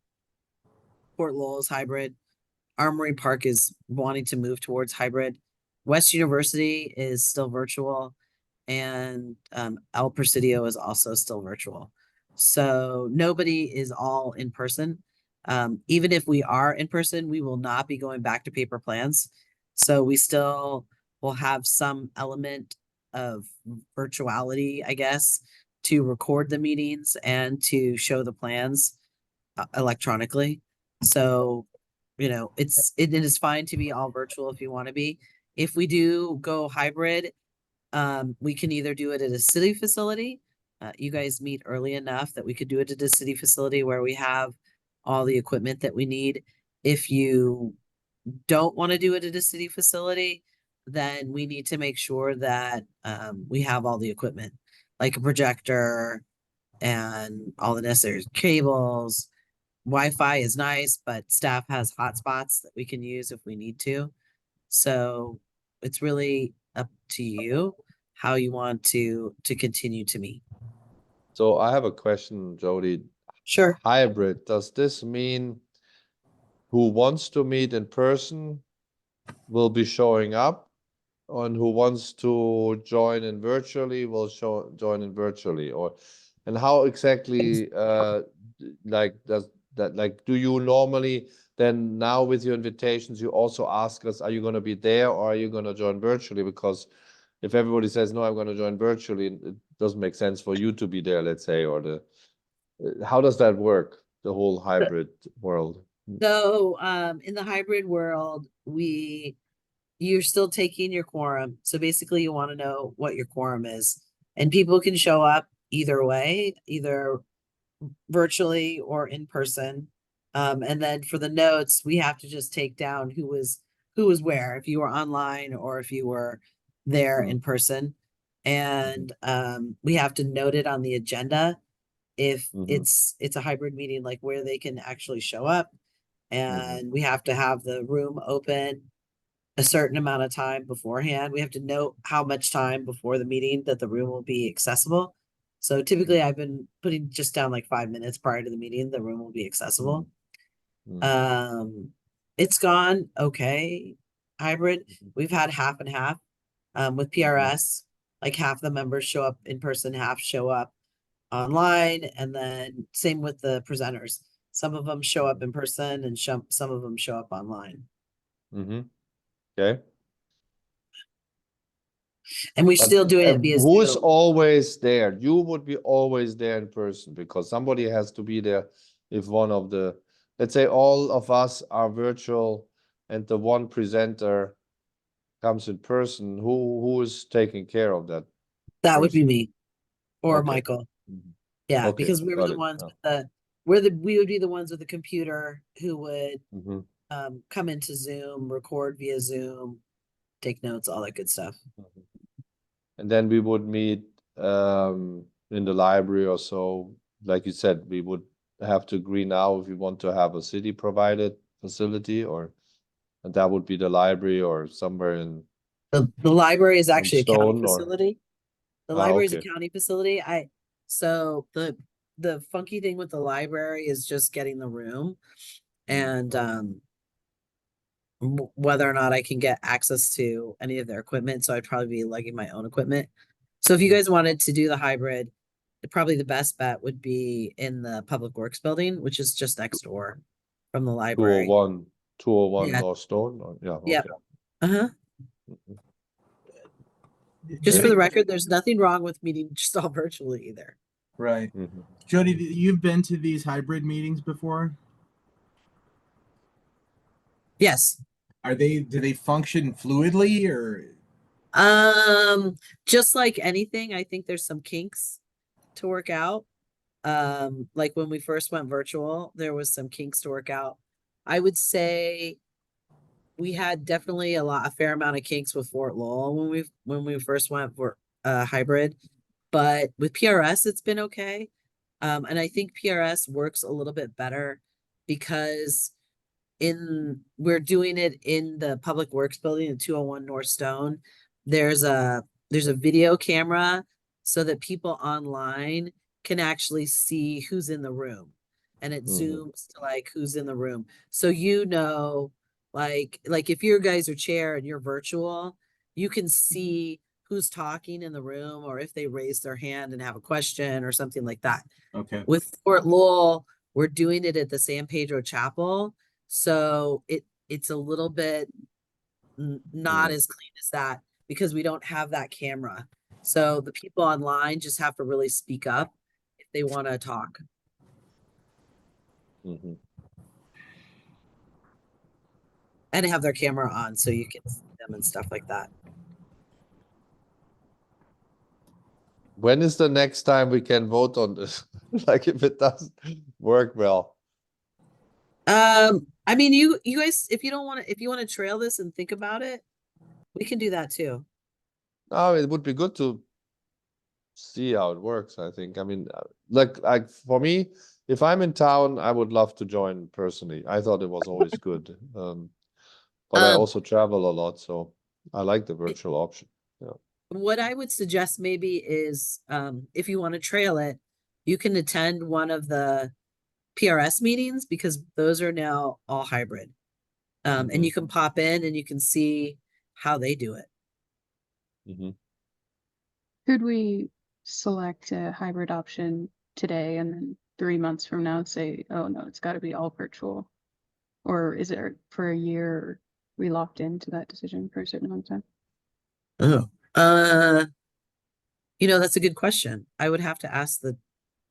[SPEAKER 1] Port Lowell is hybrid, Armory Park is wanting to move towards hybrid. West University is still virtual, and El Presidio is also still virtual. So nobody is all in person. Even if we are in person, we will not be going back to paper plans. So we still will have some element of virtuality, I guess, to record the meetings and to show the plans electronically. So, it is fine to be all virtual if you want to be. If we do go hybrid, we can either do it at a city facility. You guys meet early enough that we could do it at a city facility where we have all the equipment that we need. If you don't want to do it at a city facility, then we need to make sure that we have all the equipment, like a projector and all the necessary cables. Wi-Fi is nice, but staff has hotspots that we can use if we need to. So it's really up to you how you want to continue to meet.
[SPEAKER 4] So I have a question, Jody.
[SPEAKER 1] Sure.
[SPEAKER 4] Hybrid, does this mean who wants to meet in person will be showing up, and who wants to join in virtually will join in virtually? Or and how exactly like does that, like, do you normally then now with your invitations you also ask us, are you going to be there or are you going to join virtually? Because if everybody says no, I'm going to join virtually, it doesn't make sense for you to be there, let's say. Or the how does that work, the whole hybrid world?
[SPEAKER 1] So in the hybrid world, you're still taking your quorum. So basically you want to know what your quorum is. And people can show up either way, either virtually or in person. And then for the notes, we have to just take down who was where, if you were online or if you were there in person. And we have to note it on the agenda if it's a hybrid meeting, like where they can actually show up. And we have to have the room open a certain amount of time beforehand. We have to note how much time before the meeting that the room will be accessible. So typically I've been putting just down like 5 minutes prior to the meeting, the room will be accessible. It's gone okay. Hybrid. We've had half and half. With PRS, like half the members show up in person, half show up online, and then same with the presenters. Some of them show up in person and some of them show up online.
[SPEAKER 4] Mm-hmm. Okay.
[SPEAKER 1] And we're still doing it via
[SPEAKER 4] Who's
[SPEAKER 1] Zoom.
[SPEAKER 4] always there? You would be always there in person because somebody has to be there if one of the, let's say all of us are virtual and the one presenter comes in person, who is taking care of that
[SPEAKER 1] That would be
[SPEAKER 4] person?
[SPEAKER 1] me or
[SPEAKER 4] Okay.
[SPEAKER 1] Michael.
[SPEAKER 4] Mhm.
[SPEAKER 1] Yeah,
[SPEAKER 4] Okay,
[SPEAKER 1] because we were
[SPEAKER 4] got
[SPEAKER 1] the
[SPEAKER 4] it.
[SPEAKER 1] ones
[SPEAKER 4] Yeah.
[SPEAKER 1] with we would be the ones with the computer who would
[SPEAKER 4] Mhm.
[SPEAKER 1] come into Zoom, record via Zoom, take notes, all that good stuff.
[SPEAKER 4] Mhm. And then we would meet in the library or so. Like you said, we would have to agree now if we want to have a city provided facility or and that would be the library or somewhere
[SPEAKER 1] The library is
[SPEAKER 4] in
[SPEAKER 1] actually a county
[SPEAKER 4] Stone or
[SPEAKER 1] facility. The library is a
[SPEAKER 4] okay.
[SPEAKER 1] county facility. So the funky thing with the library is just getting the room and whether or not I can get access to any of their equipment. So I'd probably be lugging my own equipment. So if you guys wanted to do the hybrid, probably the best bet would be in the Public Works building, which is just next door from the library.
[SPEAKER 4] 201
[SPEAKER 1] Yeah.
[SPEAKER 4] North Stone or yeah,
[SPEAKER 1] Yep.
[SPEAKER 4] okay.
[SPEAKER 1] Uh-huh.
[SPEAKER 4] Mhm.
[SPEAKER 1] Just for
[SPEAKER 4] Okay.
[SPEAKER 1] the record, there's nothing wrong with meeting just all virtually either.
[SPEAKER 6] Right.
[SPEAKER 4] Mhm.
[SPEAKER 6] Jody, you've been to these hybrid meetings before?
[SPEAKER 1] Yes.
[SPEAKER 6] Do they function fluidly or?
[SPEAKER 1] Just like anything, I think there's some kinks to work out. Like when we first went virtual, there was some kinks to work out. I would say we had definitely a fair amount of kinks with Fort Lowell when we first went for hybrid, but with PRS it's been okay. And I think PRS works a little bit better because we're doing it in the Public Works building in 201 North Stone. There's a there's a video camera so that people online can actually see who's in the room. And it
[SPEAKER 4] Mhm.
[SPEAKER 1] zooms to like who's in the room. So you know, like if your guys are chair and you're virtual, you can see who's talking in the room or if they raise their hand and have a question or something like that.
[SPEAKER 6] Okay.
[SPEAKER 1] With Fort Lowell, we're doing it at the San Pedro Chapel, so it's a little bit not
[SPEAKER 4] Mhm.
[SPEAKER 1] as clean as that because we don't have that camera. So the people online just have to really speak up if they want to talk
[SPEAKER 4] Mhm.
[SPEAKER 1] and have their camera on so you can see them and stuff like that.
[SPEAKER 4] When is the next time we can vote on this? Like if it doesn't work well.
[SPEAKER 1] I mean you guys if you don't want to if you want to trail this and think about it, we can do that too.
[SPEAKER 4] No, it would be good to see how it works, I think. I mean, like for me, if I'm in town, I would love to join personally. I thought it was always good. But I
[SPEAKER 1] Um
[SPEAKER 4] also travel a lot, so I like the virtual option. Yeah.
[SPEAKER 1] what I would suggest maybe is if you want to trail it, you can attend one of the PRS meetings because those are now all hybrid. And you
[SPEAKER 4] Mhm.
[SPEAKER 1] can pop in and you can see how they do it.
[SPEAKER 4] Mhm.
[SPEAKER 2] Could we select a hybrid option today and then 3 months from now say, oh no, it's got to be all virtual? Or is it for a year? Are we locked into that decision for a certain amount of time?
[SPEAKER 1] Oh. That's a good question. I would have to ask the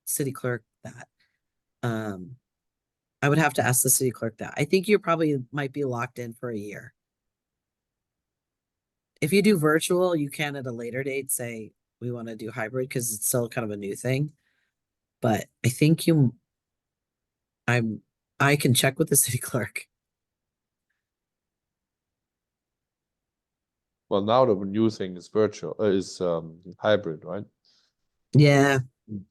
[SPEAKER 1] city clerk that. Um, I would have to ask the city clerk that. I think you probably might be locked in for a year. If you do virtual, you can at a later date say we want to do hybrid because it's still kind of a new thing. But I think I'm I can check with the city clerk.
[SPEAKER 4] Well, now the new thing is virtual, is hybrid, right?
[SPEAKER 1] Yeah.
[SPEAKER 4] Mm.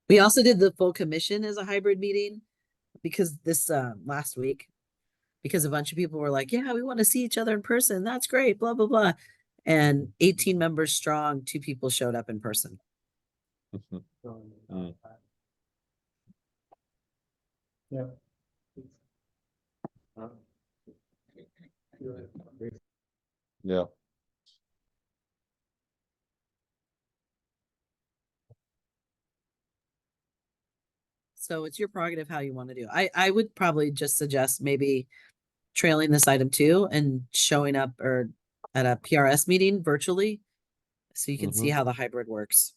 [SPEAKER 1] We also did the full commission as a hybrid meeting because this last week, because a bunch of people were like, yeah, we want to see each other in person. That's great, blah, blah, blah. And 18 members strong, 2 people showed up in person.
[SPEAKER 4] Mhm. Mm.
[SPEAKER 6] Yeah.
[SPEAKER 4] Yeah.
[SPEAKER 1] So it's your prerogative how you want to do. I would probably just suggest maybe trailing this item too and showing up or at a PRS meeting virtually so you can see
[SPEAKER 4] Mhm.
[SPEAKER 1] how the hybrid works.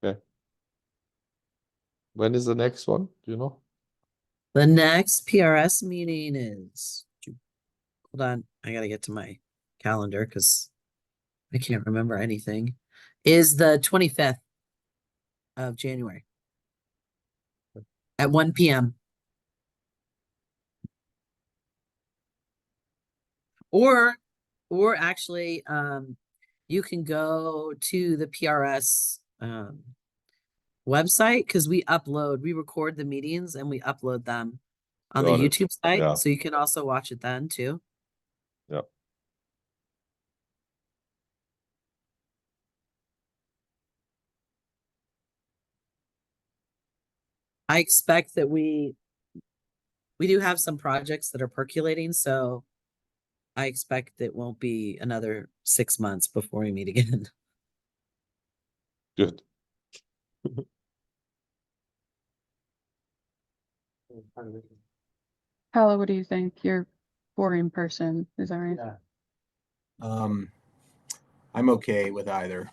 [SPEAKER 4] Okay. When is the next one? Do you know?
[SPEAKER 1] The next PRS meeting is, hold on, I gotta get to my calendar because I can't remember anything. Is the 25th of January at 1 p.m. Or actually you can go to the PRS website because we record the meetings and we upload them on the
[SPEAKER 4] Got it.
[SPEAKER 1] YouTube site.
[SPEAKER 4] Yeah.
[SPEAKER 1] So you can also watch it then too.
[SPEAKER 4] Yeah.
[SPEAKER 1] I expect that we do have some projects that are percolating, so I expect it won't be another 6 months before we meet again.
[SPEAKER 4] Good.
[SPEAKER 2] Paolo, what do you think? You're for in person, is that right?
[SPEAKER 6] I'm okay with either.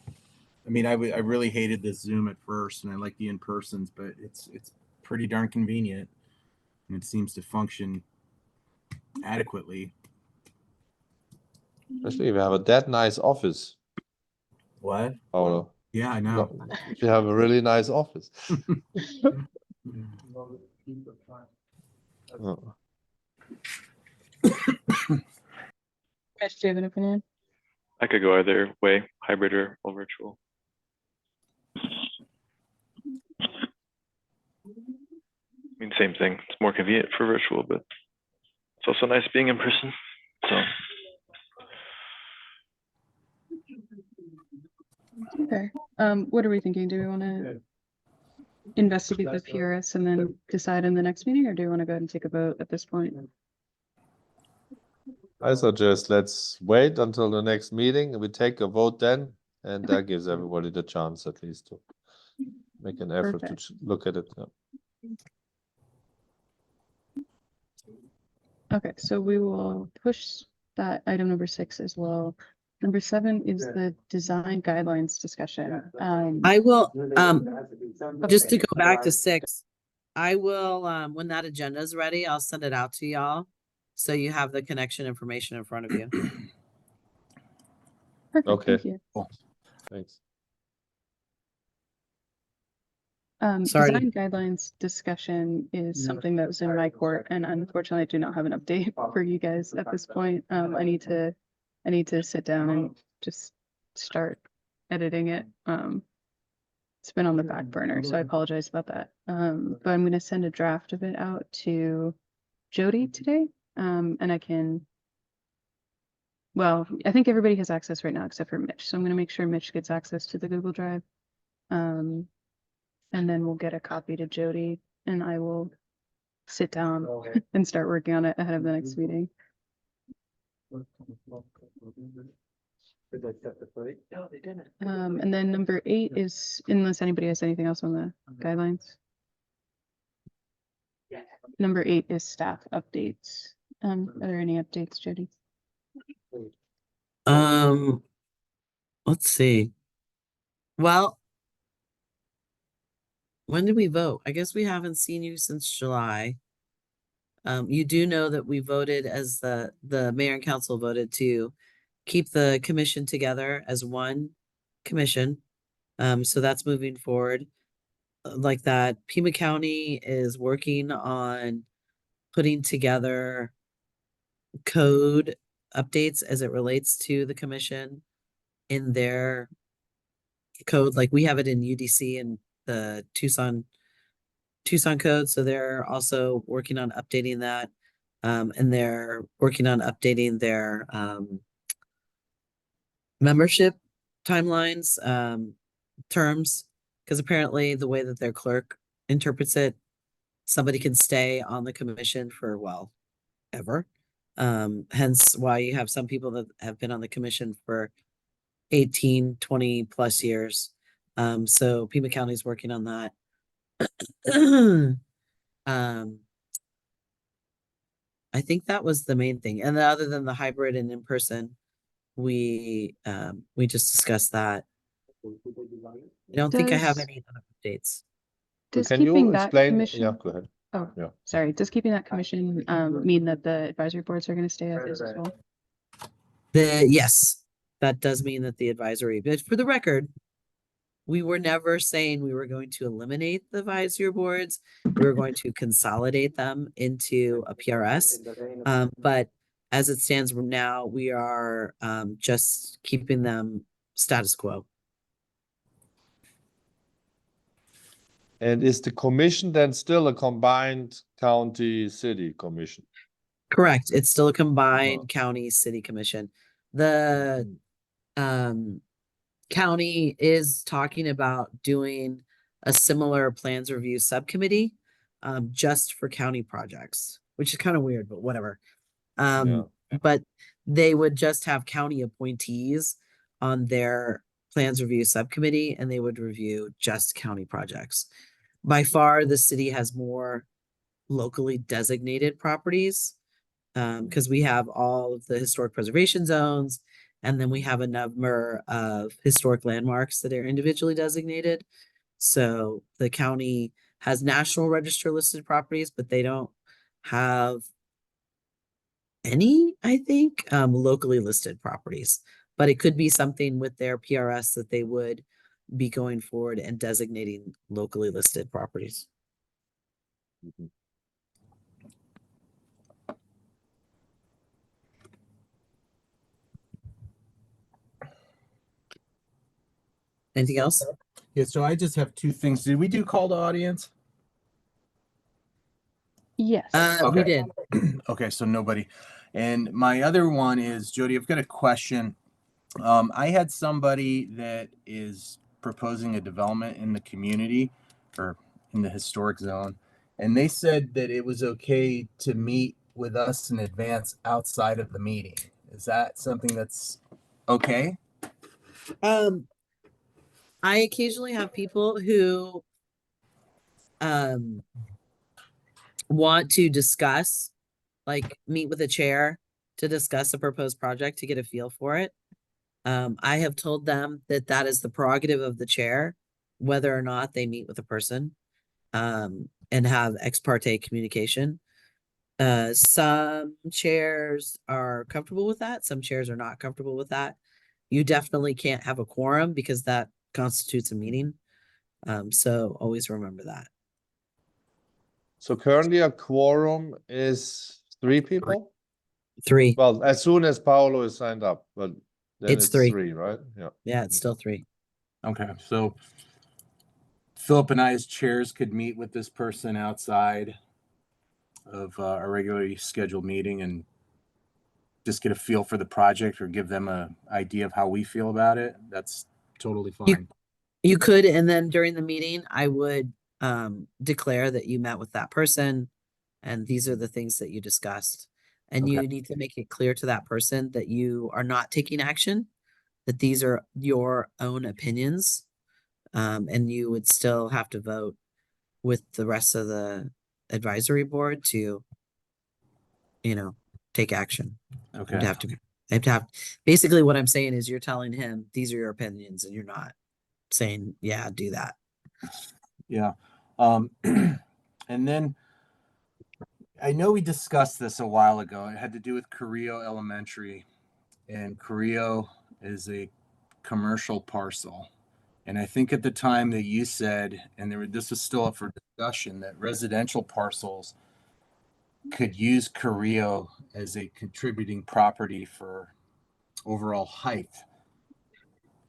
[SPEAKER 6] I mean, I really hated the Zoom at first, and I like the in persons, but it's pretty darn convenient, and it seems to function adequately.
[SPEAKER 4] Especially if you have a that nice office,
[SPEAKER 6] What?
[SPEAKER 4] Paolo.
[SPEAKER 6] Yeah, I know.
[SPEAKER 4] No, you have a really nice office. Oh.
[SPEAKER 2] Mitch, do you have an opinion?
[SPEAKER 3] I could go either way, hybrid or all virtual. I mean, same thing. It's more convenient for virtual, but it's also nice being in person. So
[SPEAKER 2] Okay. What are we thinking? Do we want to investigate the PRS and then decide in the next meeting, or do we want to go ahead and take a vote at this point?
[SPEAKER 4] I suggest let's wait until the next meeting and we take a vote then, and that gives everybody the chance at least to make an effort
[SPEAKER 2] Perfect.
[SPEAKER 4] to look at it. Yeah.
[SPEAKER 2] Okay, so we will push that item number 6 as well. Number 7 is the design guidelines discussion.
[SPEAKER 1] I will just to go back to 6, I will when that agenda is ready, I'll send it out to y'all so you have the connection information in front of you.
[SPEAKER 2] Perfect,
[SPEAKER 4] Okay.
[SPEAKER 2] thank you.
[SPEAKER 4] Thanks.
[SPEAKER 1] Sorry to-
[SPEAKER 2] Design guidelines discussion is something that was in my court, and unfortunately I do not have an update for you guys at this point. I need to sit down and just start editing it. It's been on the back burner, so I apologize about that. But I'm gonna send a draft of it out to Jody today. And I can, well, I think everybody has access right now except for Mitch, so I'm gonna make sure Mitch gets access to the Google Drive. And then we'll get a copy to Jody, and I will sit down and start working on it ahead of the next meeting. And then number 8 is, unless anybody has anything else on the guidelines. Number 8 is staff updates. Are there any updates, Jody?
[SPEAKER 1] Let's see. Well, when did we vote? I guess we haven't seen you since July. You do know that we voted as the mayor and council voted to keep the commission together as one commission. So that's moving forward. Like that, Pima County is working on putting together code updates as it relates to the commission in their code. Like we have it in UDC and the Tucson code. So they're also working on updating that. And they're working on updating their membership timelines, terms, because apparently the way that their clerk interprets it, somebody can stay on the commission for, well, ever. Hence why you have some people that have been on the commission for 18, 20 plus years. So Pima County is working on that. um, I think that was the main thing. And other than the hybrid and in person, we just discussed that. I don't think I have
[SPEAKER 2] Does
[SPEAKER 1] any other updates.
[SPEAKER 2] does
[SPEAKER 4] Can you
[SPEAKER 2] keeping that
[SPEAKER 4] explain?
[SPEAKER 2] commission?
[SPEAKER 4] Yeah, go ahead.
[SPEAKER 2] Oh,
[SPEAKER 4] Yeah.
[SPEAKER 2] sorry. Does keeping that commission mean that the advisory boards are going to stay as well?
[SPEAKER 1] Yes, that does mean that the advisory, but for the record, we were never saying we were going to eliminate the advisory boards. We were going to consolidate them into a PRS. But as it stands now, we are just keeping them status quo.
[SPEAKER 4] And is the commission then still a combined county-city commission?
[SPEAKER 1] Correct. It's still a combined county city commission. The county is talking about doing a similar plans review subcommittee just for county projects, which is kind of weird, but whatever. But they would just have county appointees on their plans review subcommittee, and they would review just county projects. By far, the city has more locally designated properties because we have all of the historic preservation zones, and then we have a number of historic landmarks that are individually designated. So the county has National Register listed properties, but they don't have any, I think, locally listed properties. But it could be something with their PRS that they would be going forward and designating locally listed properties. Anything else?
[SPEAKER 6] Yeah, so I just have two things. Did we do call to audience?
[SPEAKER 2] Yes.
[SPEAKER 1] We did.
[SPEAKER 6] Okay, so nobody. And my other one is, Jody, I've got a question. I had somebody that is proposing a development in the community or in the historic zone, and they said that it was okay to meet with us in advance outside of the meeting. Is that something that's okay?
[SPEAKER 1] I occasionally have people who want to discuss, like meet with a chair to discuss a proposed project to get a feel for it. I have told them that that is the prerogative of the chair, whether or not they meet with a person and have ex parte communication. Some chairs are comfortable with that. Some chairs are not comfortable with that. You definitely can't have a quorum because that constitutes a meeting. So always remember that.
[SPEAKER 4] So currently a quorum is 3 people?
[SPEAKER 1] 3.
[SPEAKER 4] Well, as soon as Paolo is signed up, but then
[SPEAKER 1] It's
[SPEAKER 4] it's
[SPEAKER 1] 3.
[SPEAKER 4] 3, right? Yeah.
[SPEAKER 1] Yeah, it's still 3.
[SPEAKER 6] Okay, so Philip and I as chairs could meet with this person outside of a regularly scheduled meeting and just get a feel for the project or give them an idea of how we feel about it. That's totally fine.
[SPEAKER 1] You could, and then during the meeting, I would declare that you met with that person and these are the things that you discussed. And
[SPEAKER 6] Okay.
[SPEAKER 1] you need to make it clear to that person that you are not taking action, that these are your own opinions. And you would still have to vote with the rest of the advisory board to, take action.
[SPEAKER 6] Okay.
[SPEAKER 1] I'd have basically what I'm saying is you're telling him these are your opinions and you're not saying, yeah, do that.
[SPEAKER 6] Yeah. And then I know we discussed this a while ago. It had to do with Carrillo Elementary, and Carrillo is a commercial parcel. And I think at the time that you said, and this was still up for discussion, that residential parcels could use Carrillo as a contributing property for overall height.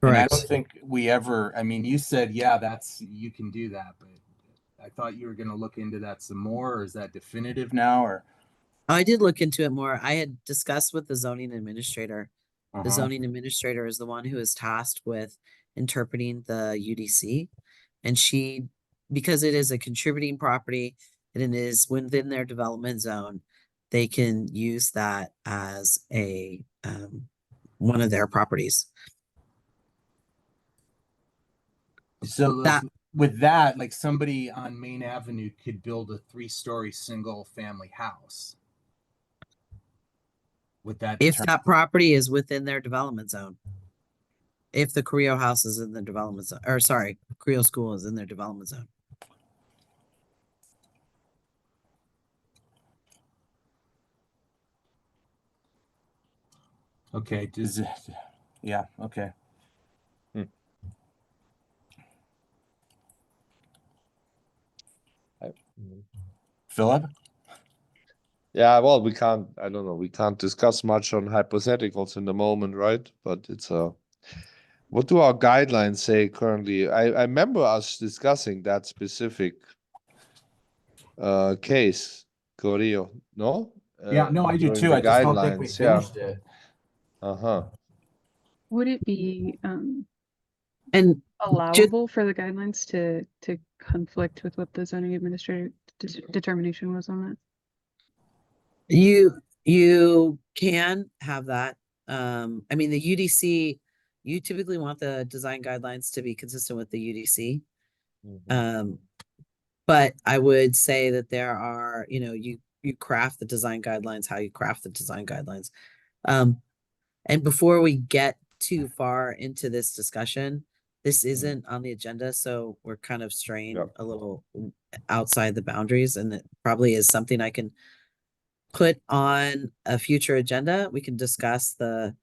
[SPEAKER 6] And I don't think we ever, I mean, you said, yeah, you can do that, but I thought you were going to look into that some more, or is that definitive now, or?
[SPEAKER 1] I did look into it more. I had discussed with the zoning administrator. The
[SPEAKER 6] Uh-huh.
[SPEAKER 1] zoning administrator is the one who is tasked with interpreting the UDC. And because it is a contributing property and it is within their development zone, they can use that as one of their properties.
[SPEAKER 6] So like,
[SPEAKER 1] That
[SPEAKER 6] with that, like somebody on Main Avenue could build a 3-story single family house. With that,
[SPEAKER 1] if that property is within their development zone. If the Creo house is in the development zone, or sorry, Creo school is in their development zone.
[SPEAKER 6] okay, does it? Yeah, okay. Philip?
[SPEAKER 4] Yeah, well, we can't, I don't know, we can't discuss much on hypotheticals in the moment, right? But it's what do our guidelines say currently? I remember us discussing that specific case, Corio, no?
[SPEAKER 6] Yeah, no, I do
[SPEAKER 4] During
[SPEAKER 6] too.
[SPEAKER 4] the
[SPEAKER 6] I just don't think we
[SPEAKER 4] guidelines, yeah.
[SPEAKER 6] finished it.
[SPEAKER 4] Uh-huh.
[SPEAKER 2] Would it be
[SPEAKER 1] And
[SPEAKER 2] allowable for the guidelines to conflict with what the zoning administrator determination was on that?
[SPEAKER 1] you can have that. I mean, the UDC, you typically want the design guidelines to be consistent with the UDC.
[SPEAKER 4] Mhm.
[SPEAKER 1] But I would say that there are, you craft the design guidelines, how you craft the design guidelines. And before we get too far into this discussion, this isn't on the agenda, so we're kind of straying
[SPEAKER 4] Yep.
[SPEAKER 1] a little outside the boundaries, and it probably is something I can put on a future agenda. We can discuss the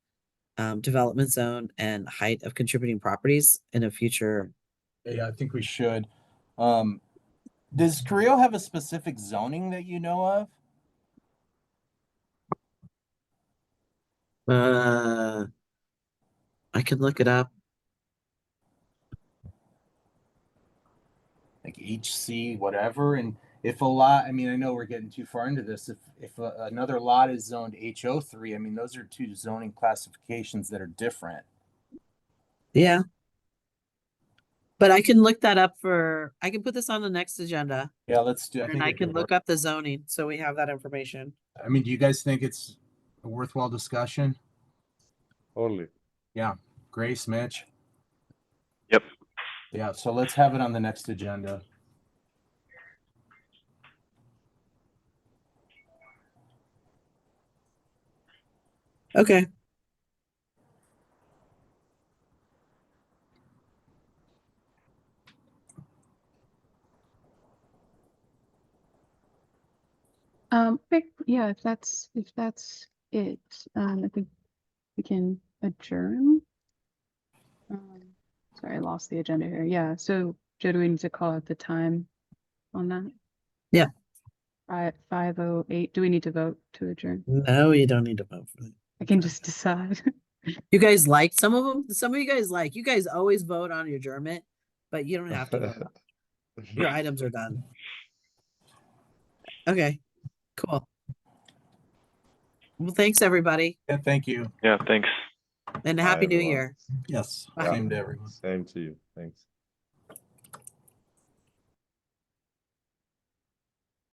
[SPEAKER 1] development zone and height of contributing properties in a future.
[SPEAKER 6] Yeah, I think we should. Does Creo have a specific zoning that you know of?
[SPEAKER 1] I can look it up.
[SPEAKER 6] Like HC, whatever. And if a lot, I mean, I know we're getting too far into this. If another lot is zoned HO3, I mean, those are two zoning classifications that are different.
[SPEAKER 1] Yeah. But I can look that up I can put this on the next agenda
[SPEAKER 6] Yeah, let's do. I
[SPEAKER 1] and
[SPEAKER 6] think
[SPEAKER 1] I
[SPEAKER 6] it
[SPEAKER 1] can
[SPEAKER 6] could
[SPEAKER 1] look
[SPEAKER 6] work.
[SPEAKER 1] up the zoning so we have that information.
[SPEAKER 6] I mean, do you guys think it's a worthwhile discussion?
[SPEAKER 4] Totally.
[SPEAKER 6] Yeah. Grace, Mitch.
[SPEAKER 3] Yep.
[SPEAKER 6] Yeah. So let's have it on the next agenda.
[SPEAKER 1] Okay.
[SPEAKER 2] Okay, yeah, if that's it, I think we can adjourn. Sorry, I lost the agenda here. Yeah, so Joe, do we need to call out the time on that?
[SPEAKER 1] Yeah.
[SPEAKER 2] 5:08. Do we need to vote to adjourn?
[SPEAKER 1] No, you don't need to vote for it.
[SPEAKER 2] I can just decide.
[SPEAKER 1] You guys like some of them? Some of you guys always vote on your adjournment, but you don't have to vote. Your items are done. Okay, cool. Well, thanks everybody,
[SPEAKER 6] Yeah. Thank you.
[SPEAKER 3] Yeah, thanks.
[SPEAKER 1] and
[SPEAKER 4] Bye,
[SPEAKER 1] Happy New
[SPEAKER 4] everyone.
[SPEAKER 1] Year.
[SPEAKER 6] Yes.
[SPEAKER 1] Bye.
[SPEAKER 6] Same to everyone.
[SPEAKER 4] Same to you. Thanks.